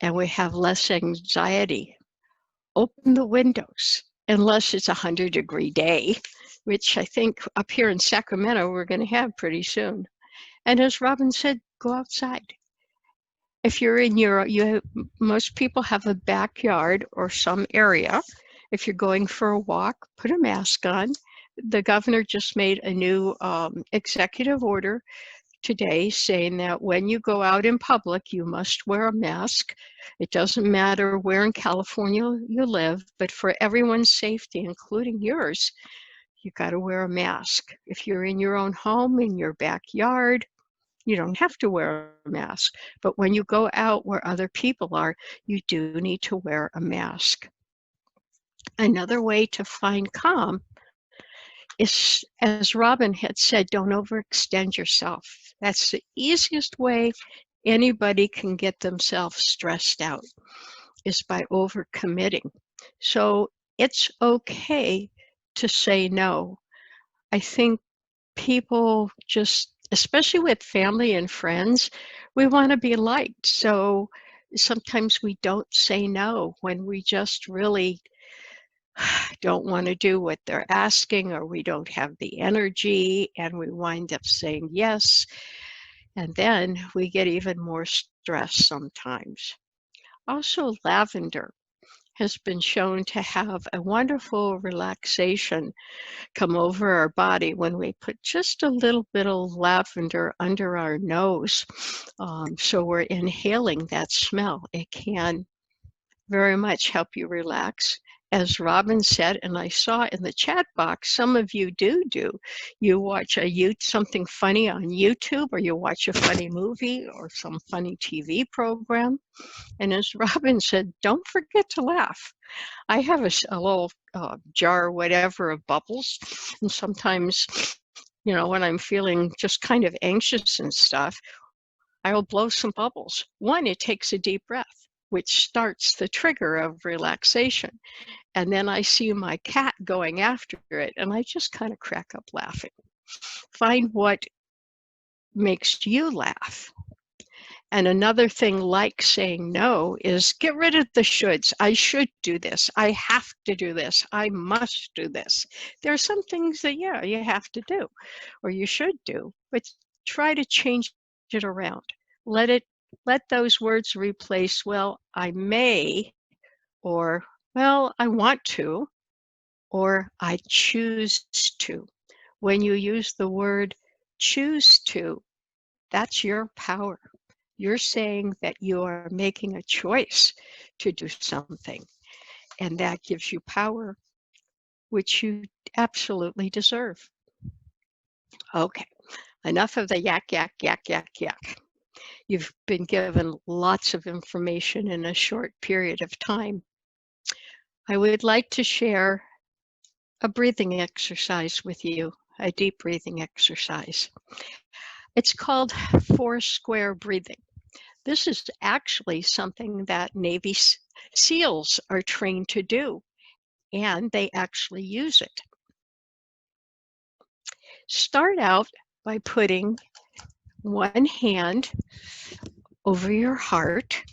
and we have less anxiety. Open the windows, unless it's a 100-degree day, which I think up here in Sacramento we're going to have pretty soon. And as Robin said, go outside. If you're in most people have a backyard or some area. If you're going for a walk, put a mask on. The governor just made a new executive order today saying that when you go out in public, you must wear a mask. It doesn't matter where in California you live, but for everyone's safety, including yours, you got to wear a mask. If you're in your own home, in your backyard, you don't have to wear a mask. But when you go out where other people are, you do need to wear a mask. Another way to find calm is, as Robin had said, don't overextend yourself. That's the easiest way anybody can get themselves stressed out, is by overcommitting. So it's okay to say no. I think people just, especially with family and friends, we want to be liked. So sometimes we don't say no when we just really don't want to do what they're asking, or we don't have the energy, and we wind up saying yes. And then we get even more stress sometimes. Also, lavender has been shown to have a wonderful relaxation come over our body when we put just a little bit of lavender under our nose. So we're inhaling that smell. It can very much help you relax. As Robin said, and I saw in the chat box, some of you do. You watch something funny on YouTube, or you watch a funny movie or some funny TV program. And as Robin said, don't forget to laugh. I have a little jar, whatever, of bubbles, and sometimes You know, when I'm feeling just kind of anxious and stuff, I will blow some bubbles. One, it takes a deep breath, which starts the trigger of relaxation. And then I see my cat going after it, and I just kind of crack up laughing. Find what makes you laugh. And another thing like saying no is get rid of the shoulds. I should do this. I have to do this. I must do this. There are some things that, yeah, you have to do or you should do, but try to change it around. Let those words replace, well, I may, or, well, I want to, or I choose to. When you use the word choose to, that's your power. You're saying that you are making a choice to do something, and that gives you power, which you absolutely deserve. Okay, enough of the yak, yak, yak, yak, yak. You've been given lots of information in a short period of time. I would like to share a breathing exercise with you, a deep breathing exercise. It's called 4 square breathing. This is actually something that Navy SEALs are trained to do, and they actually use it. Start out by putting one hand over your heart.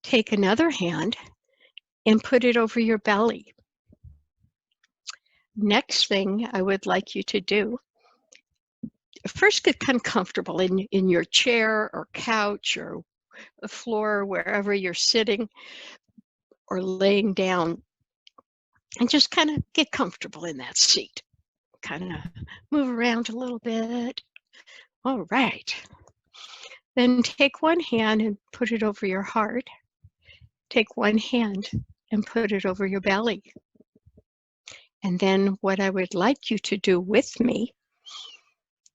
Take another hand and put it over your belly. Next thing I would like you to do, first get kind of comfortable in your chair or couch or the floor, wherever you're sitting or laying down, and just kind of get comfortable in that seat. Kind of move around a little bit. All right. Then take one hand and put it over your heart. Take one hand and put it over your belly. And then what I would like you to do with me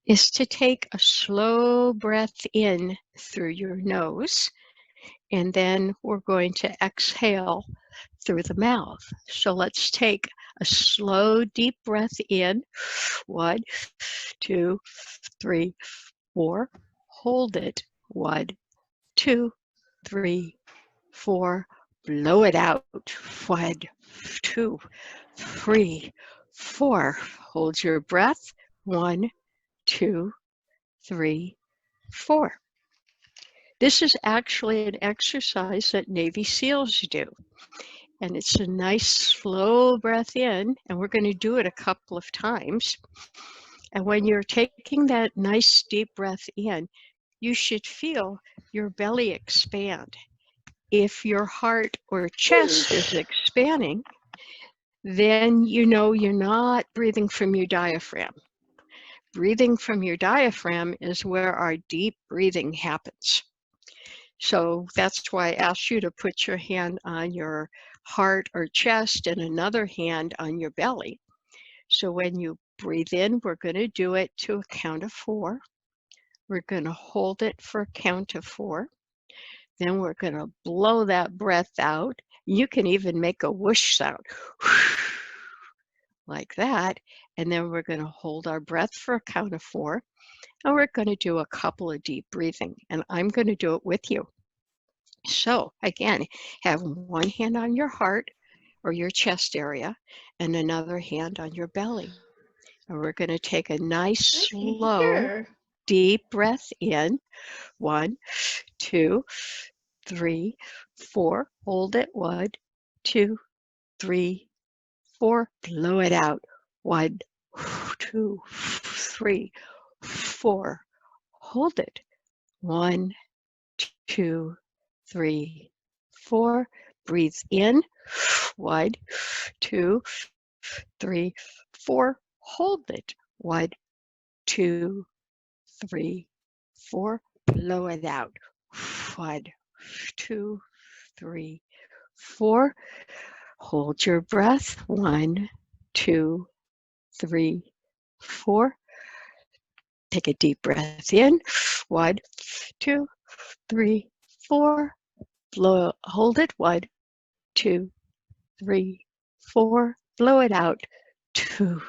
is to take a slow breath in through your nose, and then we're going to exhale through the mouth. So let's take a slow, deep breath in. 1, 2, 3, 4. Hold it. 1, 2, 3, 4. Blow it out. 1, 2, 3, 4. Hold your breath. 1, 2, 3, 4. This is actually an exercise that Navy SEALs do. And it's a nice slow breath in, and we're going to do it a couple of times. And when you're taking that nice deep breath in, you should feel your belly expand. If your heart or chest is expanding, then you know you're not breathing from your diaphragm. Breathing from your diaphragm is where our deep breathing happens. So that's why I asked you to put your hand on your heart or chest and another hand on your belly. So when you breathe in, we're going to do it to a count of 4. We're going to hold it for a count of 4. Then we're going to blow that breath out. You can even make a whoosh sound like that. And then we're going to hold our breath for a count of 4. And we're going to do a couple of deep breathing. And I'm going to do it with you. So again, have one hand on your heart or your chest area and another hand on your belly. And we're going to take a nice, slow, deep breath in. 1, 2, 3, 4. Hold it. 1, 2, 3, 4. Blow it out. 1, 2, 3, 4. Hold it. 1, 2, 3, 4. Breathe in. 1, 2, 3, 4. Hold it. 1, 2, 3, 4. Blow it out. 1, 2, 3, 4. Hold your breath. 1, 2, 3, 4. Take a deep breath in. 1, 2, 3, 4. Blow. Hold it. 1, 2, 3, 4. Blow it out. 2,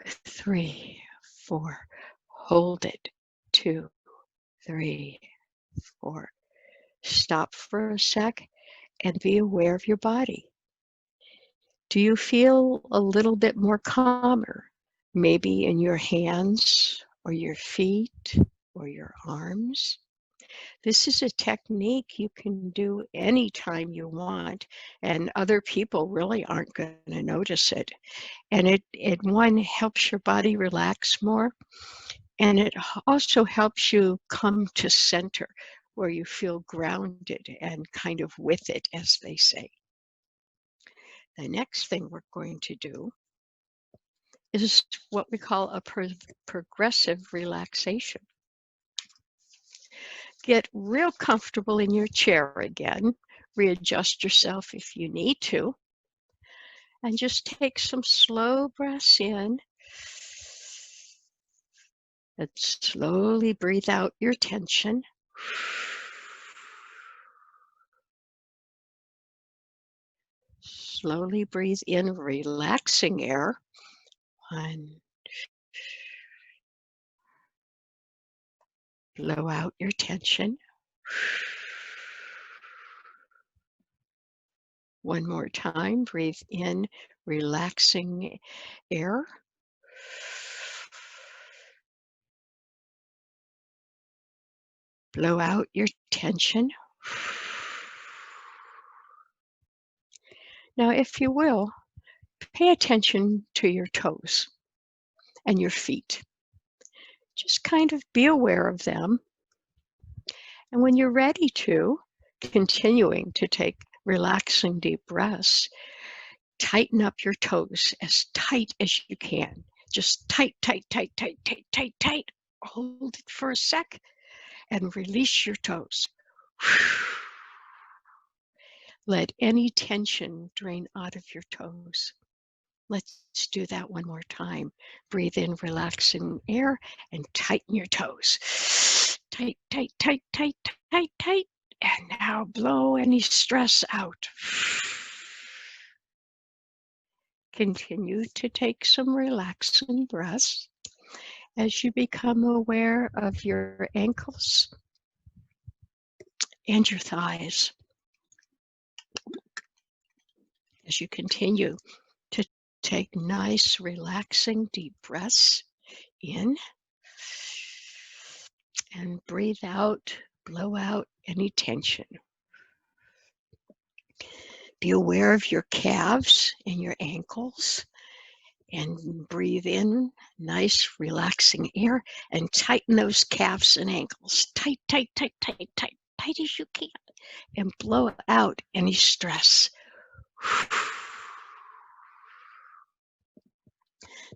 3, 4. Hold it. 2, 3, 4. Stop for a sec and be aware of your body. Do you feel a little bit more calmer? Maybe in your hands or your feet or your arms? This is a technique you can do anytime you want, and other people really aren't going to notice it. And it one helps your body relax more, and it also helps you come to center where you feel grounded and kind of with it, as they say. The next thing we're going to do is what we call a progressive relaxation. Get real comfortable in your chair again. Readjust yourself if you need to. And just take some slow breaths in. And slowly breathe out your tension. Slowly breathe in relaxing air. 1. Blow out your tension. 1 more time. Breathe in relaxing air. Blow out your tension. Now, if you will, pay attention to your toes and your feet. Just kind of be aware of them. And when you're ready to, continuing to take relaxing deep breaths, tighten up your toes as tight as you can. Just tight, tight, tight, tight, tight, tight, tight. Hold it for a sec and release your toes. Let any tension drain out of your toes. Let's do that 1 more time. Breathe in relaxing air and tighten your toes. Tight, tight, tight, tight, tight, tight. And now blow any stress out. Continue to take some relaxing breaths as you become aware of your ankles and your thighs. As you continue to take nice, relaxing, deep breaths in and breathe out, blow out any tension. Be aware of your calves and your ankles and breathe in nice, relaxing air and tighten those calves and ankles. Tight, tight, tight, tight, tight, tight as you can. And blow out any stress.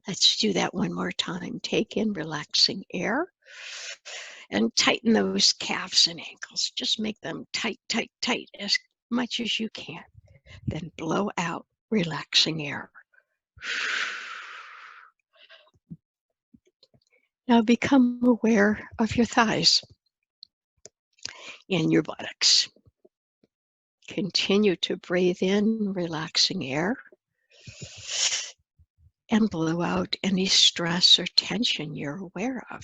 Let's do that 1 more time. Take in relaxing air and tighten those calves and ankles. Just make them tight, tight, tight as much as you can. Then blow out relaxing air. Now become aware of your thighs and your buttocks. Continue to breathe in relaxing air and blow out any stress or tension you're aware of.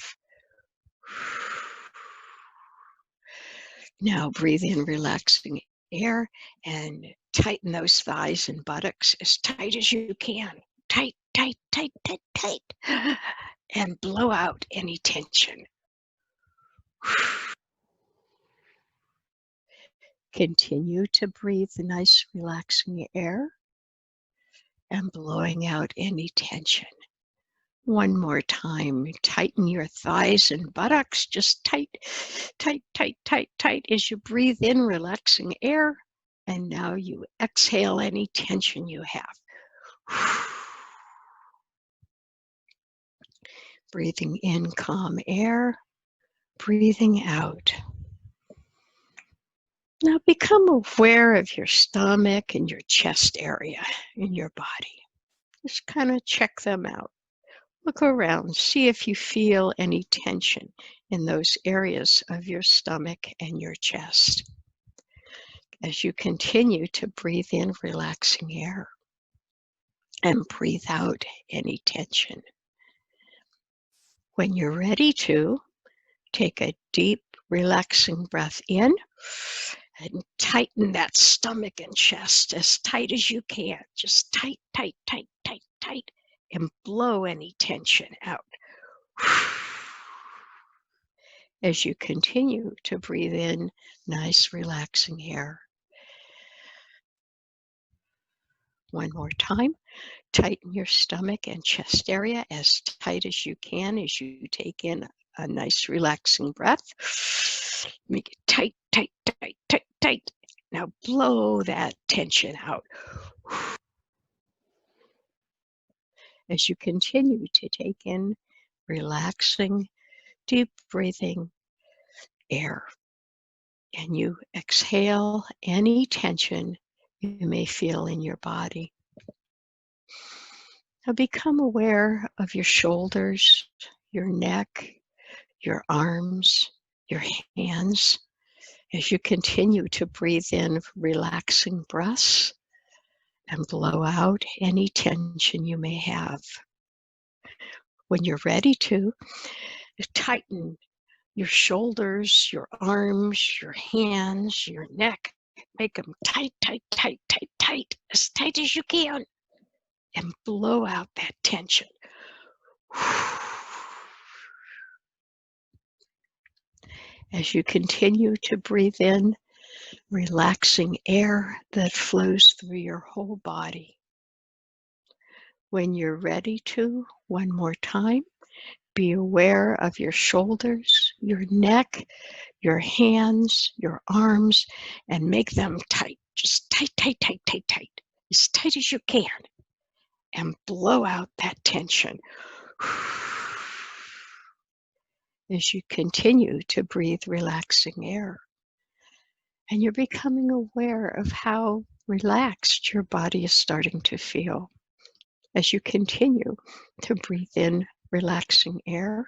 Now breathe in relaxing air and tighten those thighs and buttocks as tight as you can. Tight, tight, tight, tight, tight. And blow out any tension. Continue to breathe the nice relaxing air and blowing out any tension. 1 more time. Tighten your thighs and buttocks. Just tight, tight, tight, tight, tight as you breathe in relaxing air. And now you exhale any tension you have. Breathing in calm air. Breathing out. Now become aware of your stomach and your chest area in your body. Just kind of check them out. Look around, see if you feel any tension in those areas of your stomach and your chest. As you continue to breathe in relaxing air and breathe out any tension. When you're ready to, take a deep, relaxing breath in and tighten that stomach and chest as tight as you can. Just tight, tight, tight, tight, tight, and blow any tension out. As you continue to breathe in nice, relaxing air. One more time. Tighten your stomach and chest area as tight as you can as you take in a nice relaxing breath. Make it tight, tight, tight, tight, tight. Now blow that tension out. As you continue to take in relaxing, deep breathing air. And you exhale any tension you may feel in your body. Now become aware of your shoulders, your neck, your arms, your hands, as you continue to breathe in relaxing breaths and blow out any tension you may have. When you're ready to, tighten your shoulders, your arms, your hands, your neck. Make them tight, tight, tight, tight, tight, as tight as you can, and blow out that tension. As you continue to breathe in relaxing air that flows through your whole body. When you're ready to, one more time, be aware of your shoulders, your neck, your hands, your arms, and make them tight. Just tight, tight, tight, tight, tight, as tight as you can, and blow out that tension. As you continue to breathe relaxing air. And you're becoming aware of how relaxed your body is starting to feel as you continue to breathe in relaxing air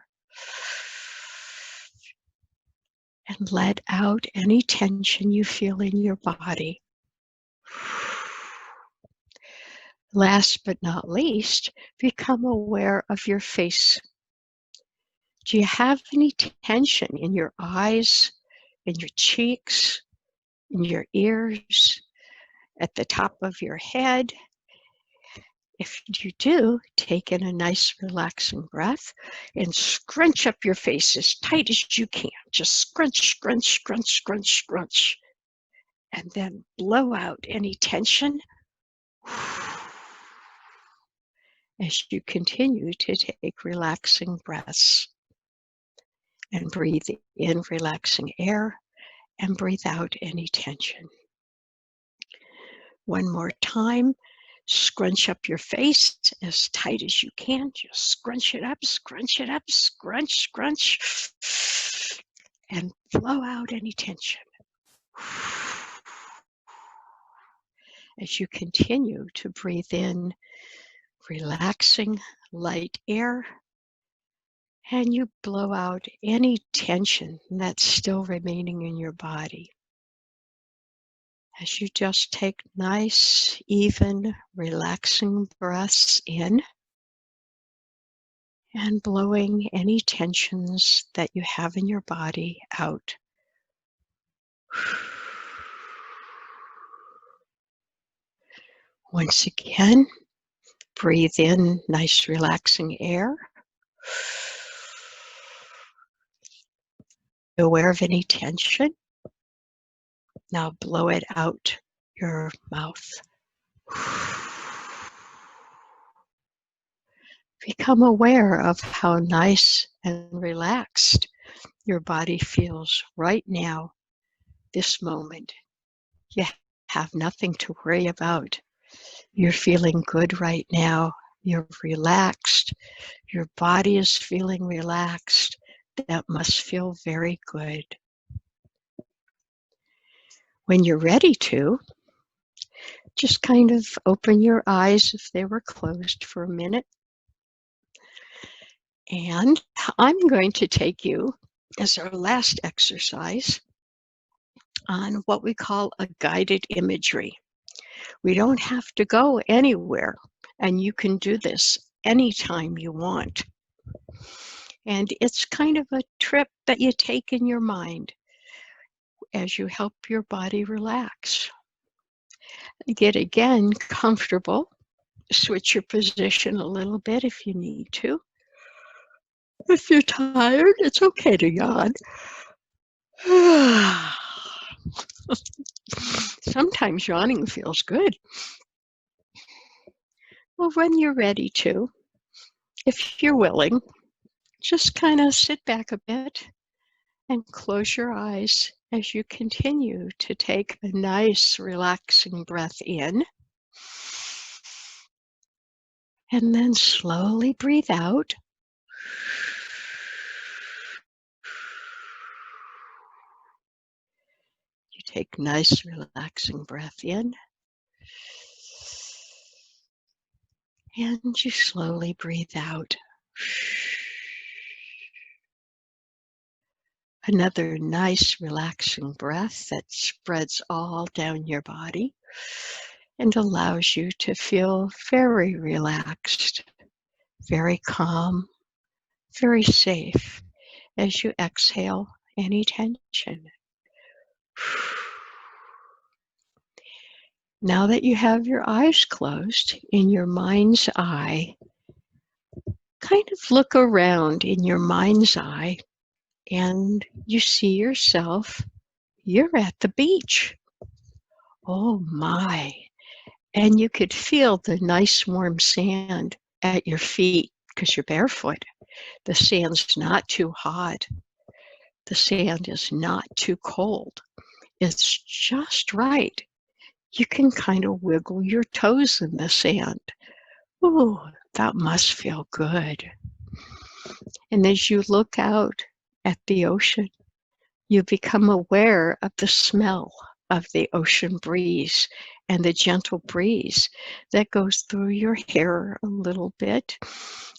and let out any tension you feel in your body. Last but not least, become aware of your face. Do you have any tension in your eyes, in your cheeks, in your ears, at the top of your head? If you do, take in a nice relaxing breath and scrunch up your face as tight as you can. Just scrunch, scrunch, scrunch, scrunch, scrunch. And then blow out any tension as you continue to take relaxing breaths. And breathe in relaxing air and breathe out any tension. One more time. Scrunch up your face as tight as you can. Just scrunch it up, scrunch it up, scrunch, scrunch, and blow out any tension. As you continue to breathe in relaxing light air, and you blow out any tension that's still remaining in your body. As you just take nice, even, relaxing breaths in and blowing any tensions that you have in your body out. Once again, breathe in nice, relaxing air. Aware of any tension. Now blow it out your mouth. Become aware of how nice and relaxed your body feels right now, this moment. You have nothing to worry about. You're feeling good right now. You're relaxed. Your body is feeling relaxed. That must feel very good. When you're ready to, just kind of open your eyes if they were closed for a minute. And I'm going to take you as our last exercise on what we call a guided imagery. We don't have to go anywhere And you can do this anytime you want. And it's kind of a trip that you take in your mind as you help your body relax. Get again comfortable. Switch your position a little bit if you need to. If you're tired, it's okay to yawn. Sometimes yawning feels good. Well, when you're ready to, if you're willing, just kind of sit back a bit and close your eyes as you continue to take a nice, relaxing breath in. And then slowly breathe out. You take nice, relaxing breath in. And you slowly breathe out. Another nice, relaxing breath that spreads all down your body and allows you to feel very relaxed, very calm, very safe as you exhale any tension. Now that you have your eyes closed, in your mind's eye, kind of look around in your mind's eye and you see yourself, you're at the beach. Oh my. And you could feel the nice warm sand at your feet because you're barefoot. The sand's not too hot. The sand is not too cold. It's just right. You can kind of wiggle your toes in the sand. Ooh, that must feel good. And as you look out at the ocean, you become aware of the smell of the ocean breeze and the gentle breeze that goes through your hair a little bit.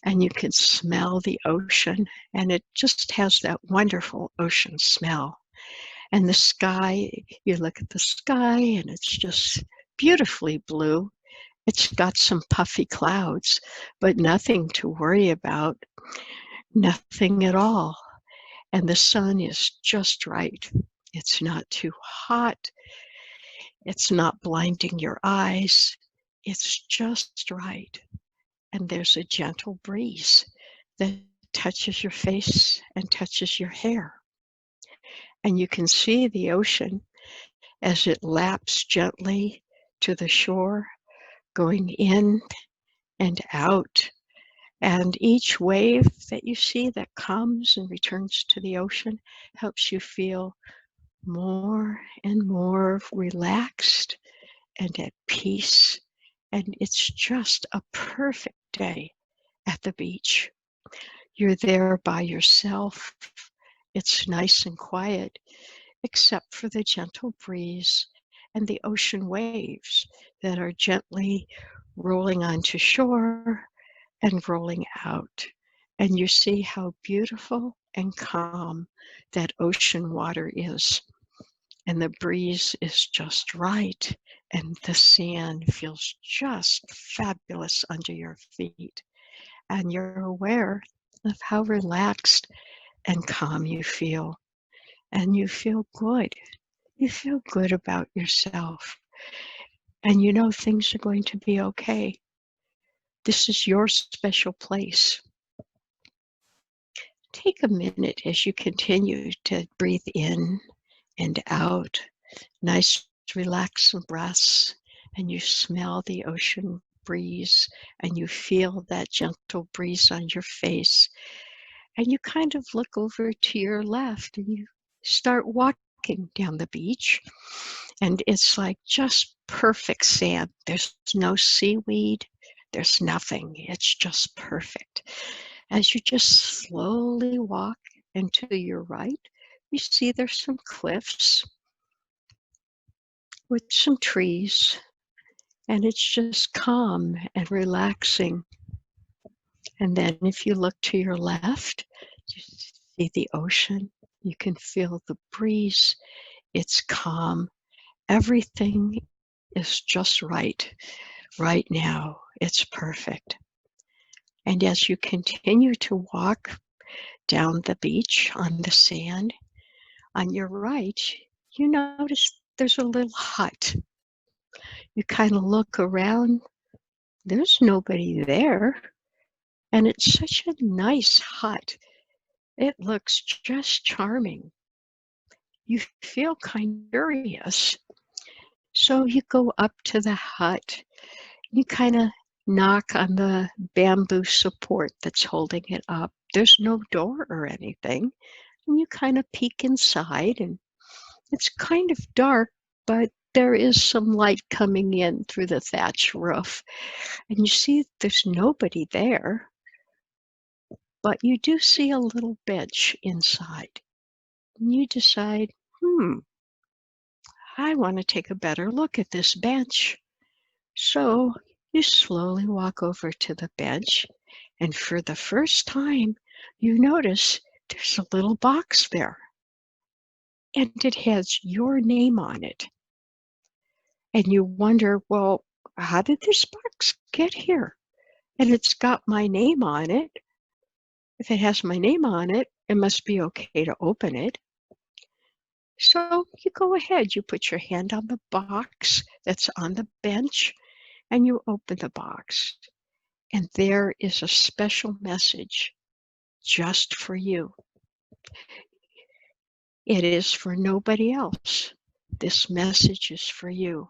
And you can smell the ocean, and it just has that wonderful ocean smell. And the sky, you look at the sky, and it's just beautifully blue. It's got some puffy clouds, but nothing to worry about, nothing at all. And the sun is just right. It's not too hot. It's not blinding your eyes. It's just right. And there's a gentle breeze that touches your face and touches your hair. And you can see the ocean as it laps gently to the shore, going in and out. And each wave that you see that comes and returns to the ocean helps you feel more and more relaxed and at peace. And it's just a perfect day at the beach. You're there by yourself. It's nice and quiet, except for the gentle breeze and the ocean waves that are gently rolling onto shore and rolling out. And you see how beautiful and calm that ocean water is. And the breeze is just right, and the sand feels just fabulous under your feet. And you're aware of how relaxed and calm you feel. And you feel good. You feel good about yourself. And you know things are going to be okay. This is your special place. Take a minute as you continue to breathe in and out. Nice, relaxing breaths, and you smell the ocean breeze, and you feel that gentle breeze on your face. And you kind of look over to your left, and you start walking down the beach. And it's like just perfect sand. There's no seaweed. There's nothing. It's just perfect. As you just slowly walk, and to your right, you see there's some cliffs with some trees, and it's just calm and relaxing. And then if you look to your left, you see the ocean. You can feel the breeze. It's calm. Everything is just right now. It's perfect. And as you continue to walk down the beach on the sand, on your right, you notice there's a little hut. You kind of look around, there's nobody there. And it's such a nice hut. It looks just charming. You feel kind of curious. So you go up to the hut. You kind of knock on the bamboo support that's holding it up. There's no door or anything. And you kind of peek inside, and it's kind of dark, but there is some light coming in through the thatch roof. And you see there's nobody there, but you do see a little bench inside. And you decide, I want to take a better look at this bench. So you slowly walk over to the bench, and for the first time, you notice there's a little box there, and it has your name on it. And you wonder, well, how did this box get here? And it's got my name on it. If it has my name on it, it must be okay to open it. So you go ahead, you put your hand on the box that's on the bench, and you open the box. And there is a special message just for you. It is for nobody else. This message is for you.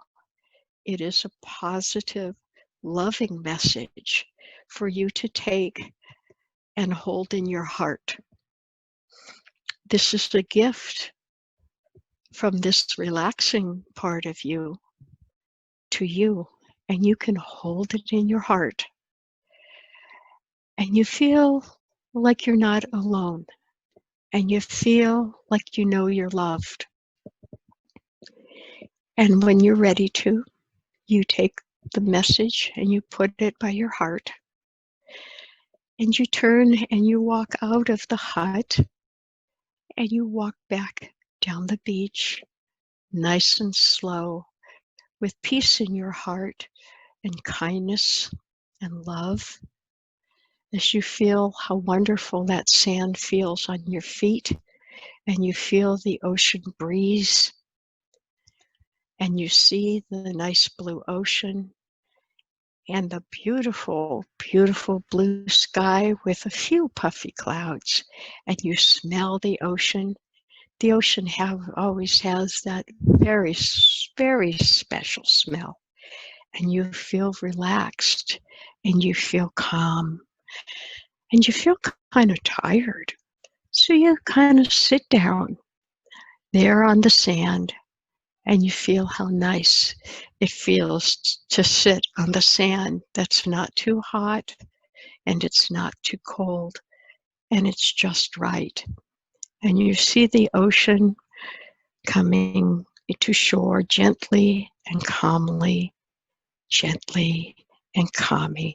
It is a positive, loving message for you to take and hold in your heart. This is a gift from this relaxing part of you to you, and you can hold it in your heart. And you feel like you're not alone, and you feel like you know you're loved. And when you're ready to, you take the message and you put it by your heart, and you turn and you walk out of the hut, and you walk back down the beach, nice and slow, with peace in your heart and kindness and love, as you feel how wonderful that sand feels on your feet, and you feel the ocean breeze, and you see the nice blue ocean and the beautiful, beautiful blue sky with a few puffy clouds, and you smell the ocean. The ocean always has that very, very special smell, and you feel relaxed, and you feel calm, and you feel kind of tired. So you kind of sit down there on the sand, and you feel how nice it feels to sit on the sand that's not too hot and it's not too cold, and it's just right. And you see the ocean coming to shore gently and calmly, gently and calming,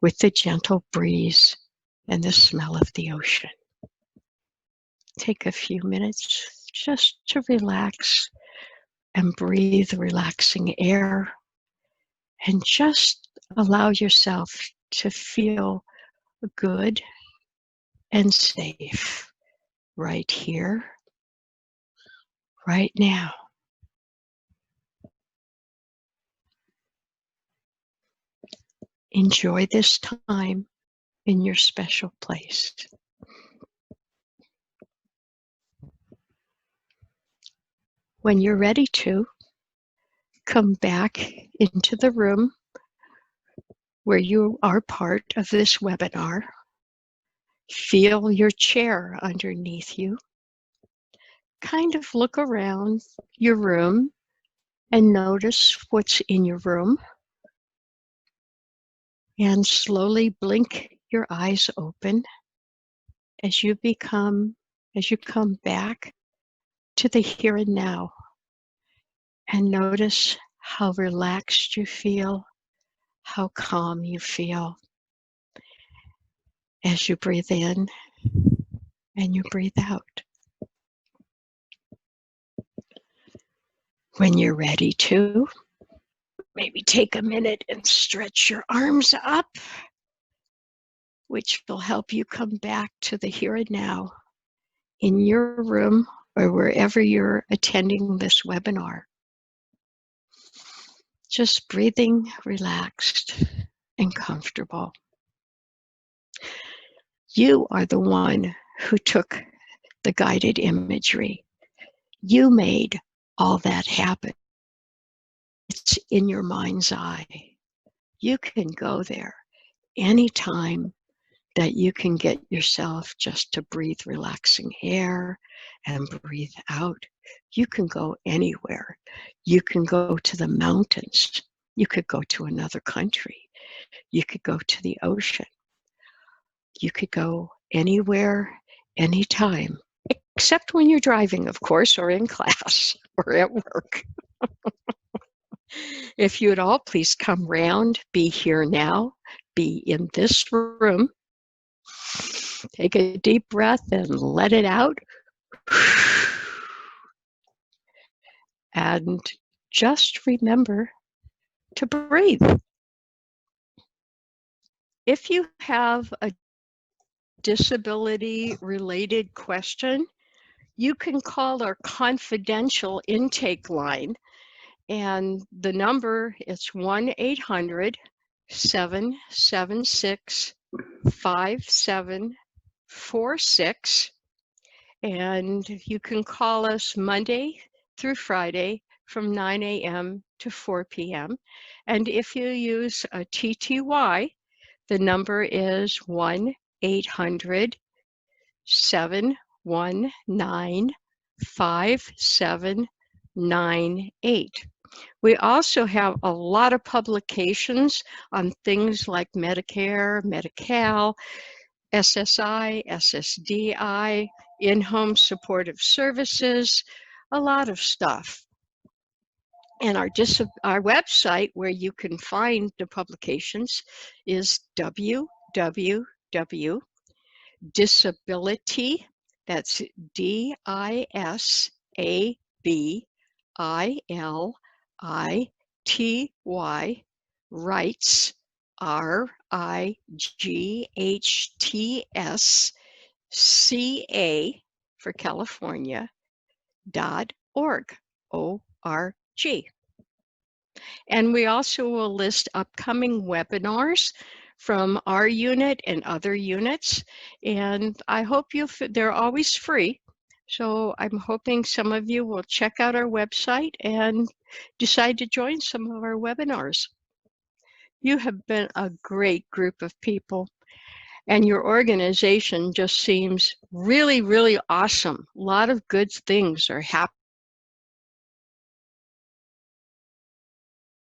with the gentle breeze and the smell of the ocean. Take a few minutes just to relax and breathe relaxing air, and just allow yourself to feel good and safe right here, right now. Enjoy this time in your special place. When you're ready to, come back into the room where you are part of this webinar. Feel your chair underneath you. Kind of look around your room and notice what's in your room. And slowly blink your eyes open as you come back to the here and now, and notice how relaxed you feel, how calm you feel as you breathe in and you breathe out. When you're ready to, Maybe take a minute and stretch your arms up, which will help you come back to the here and now in your room or wherever you're attending this webinar. Just breathing relaxed and comfortable. You are the one who took the guided imagery. You made all that happen. It's in your mind's eye. You can go there anytime that you can get yourself just to breathe relaxing air and breathe out. You can go anywhere. You can go to the mountains. You could go to another country. You could go to the ocean. You could go anywhere, anytime, except when you're driving, of course, or in class or at work. If you would all please come round, be here now, be in this room. Take a deep breath and let it out. And just remember to breathe. If you have a disability-related question, you can call our confidential intake line, and the number is 1-800-766-5746, and you can call us Monday through Friday from 9 a.m. to 4 p.m. And if you use a TTY, the number is 1-800-719-5798. We also have a lot of publications on things like Medicare, Medi-Cal, SSI, SSDI, in-home supportive services, a lot of stuff. And our website where you can find the publications is www.disability, that's DISABILITY, rights, RIGHTS, CA for California, .org, O-R-G. And we also will list upcoming webinars from our unit and other units. And I hope they're always free. So I'm hoping some of you will check out our website and decide to join some of our webinars. You have been a great group of people, and your organization just seems really, really awesome. A lot of good things are happening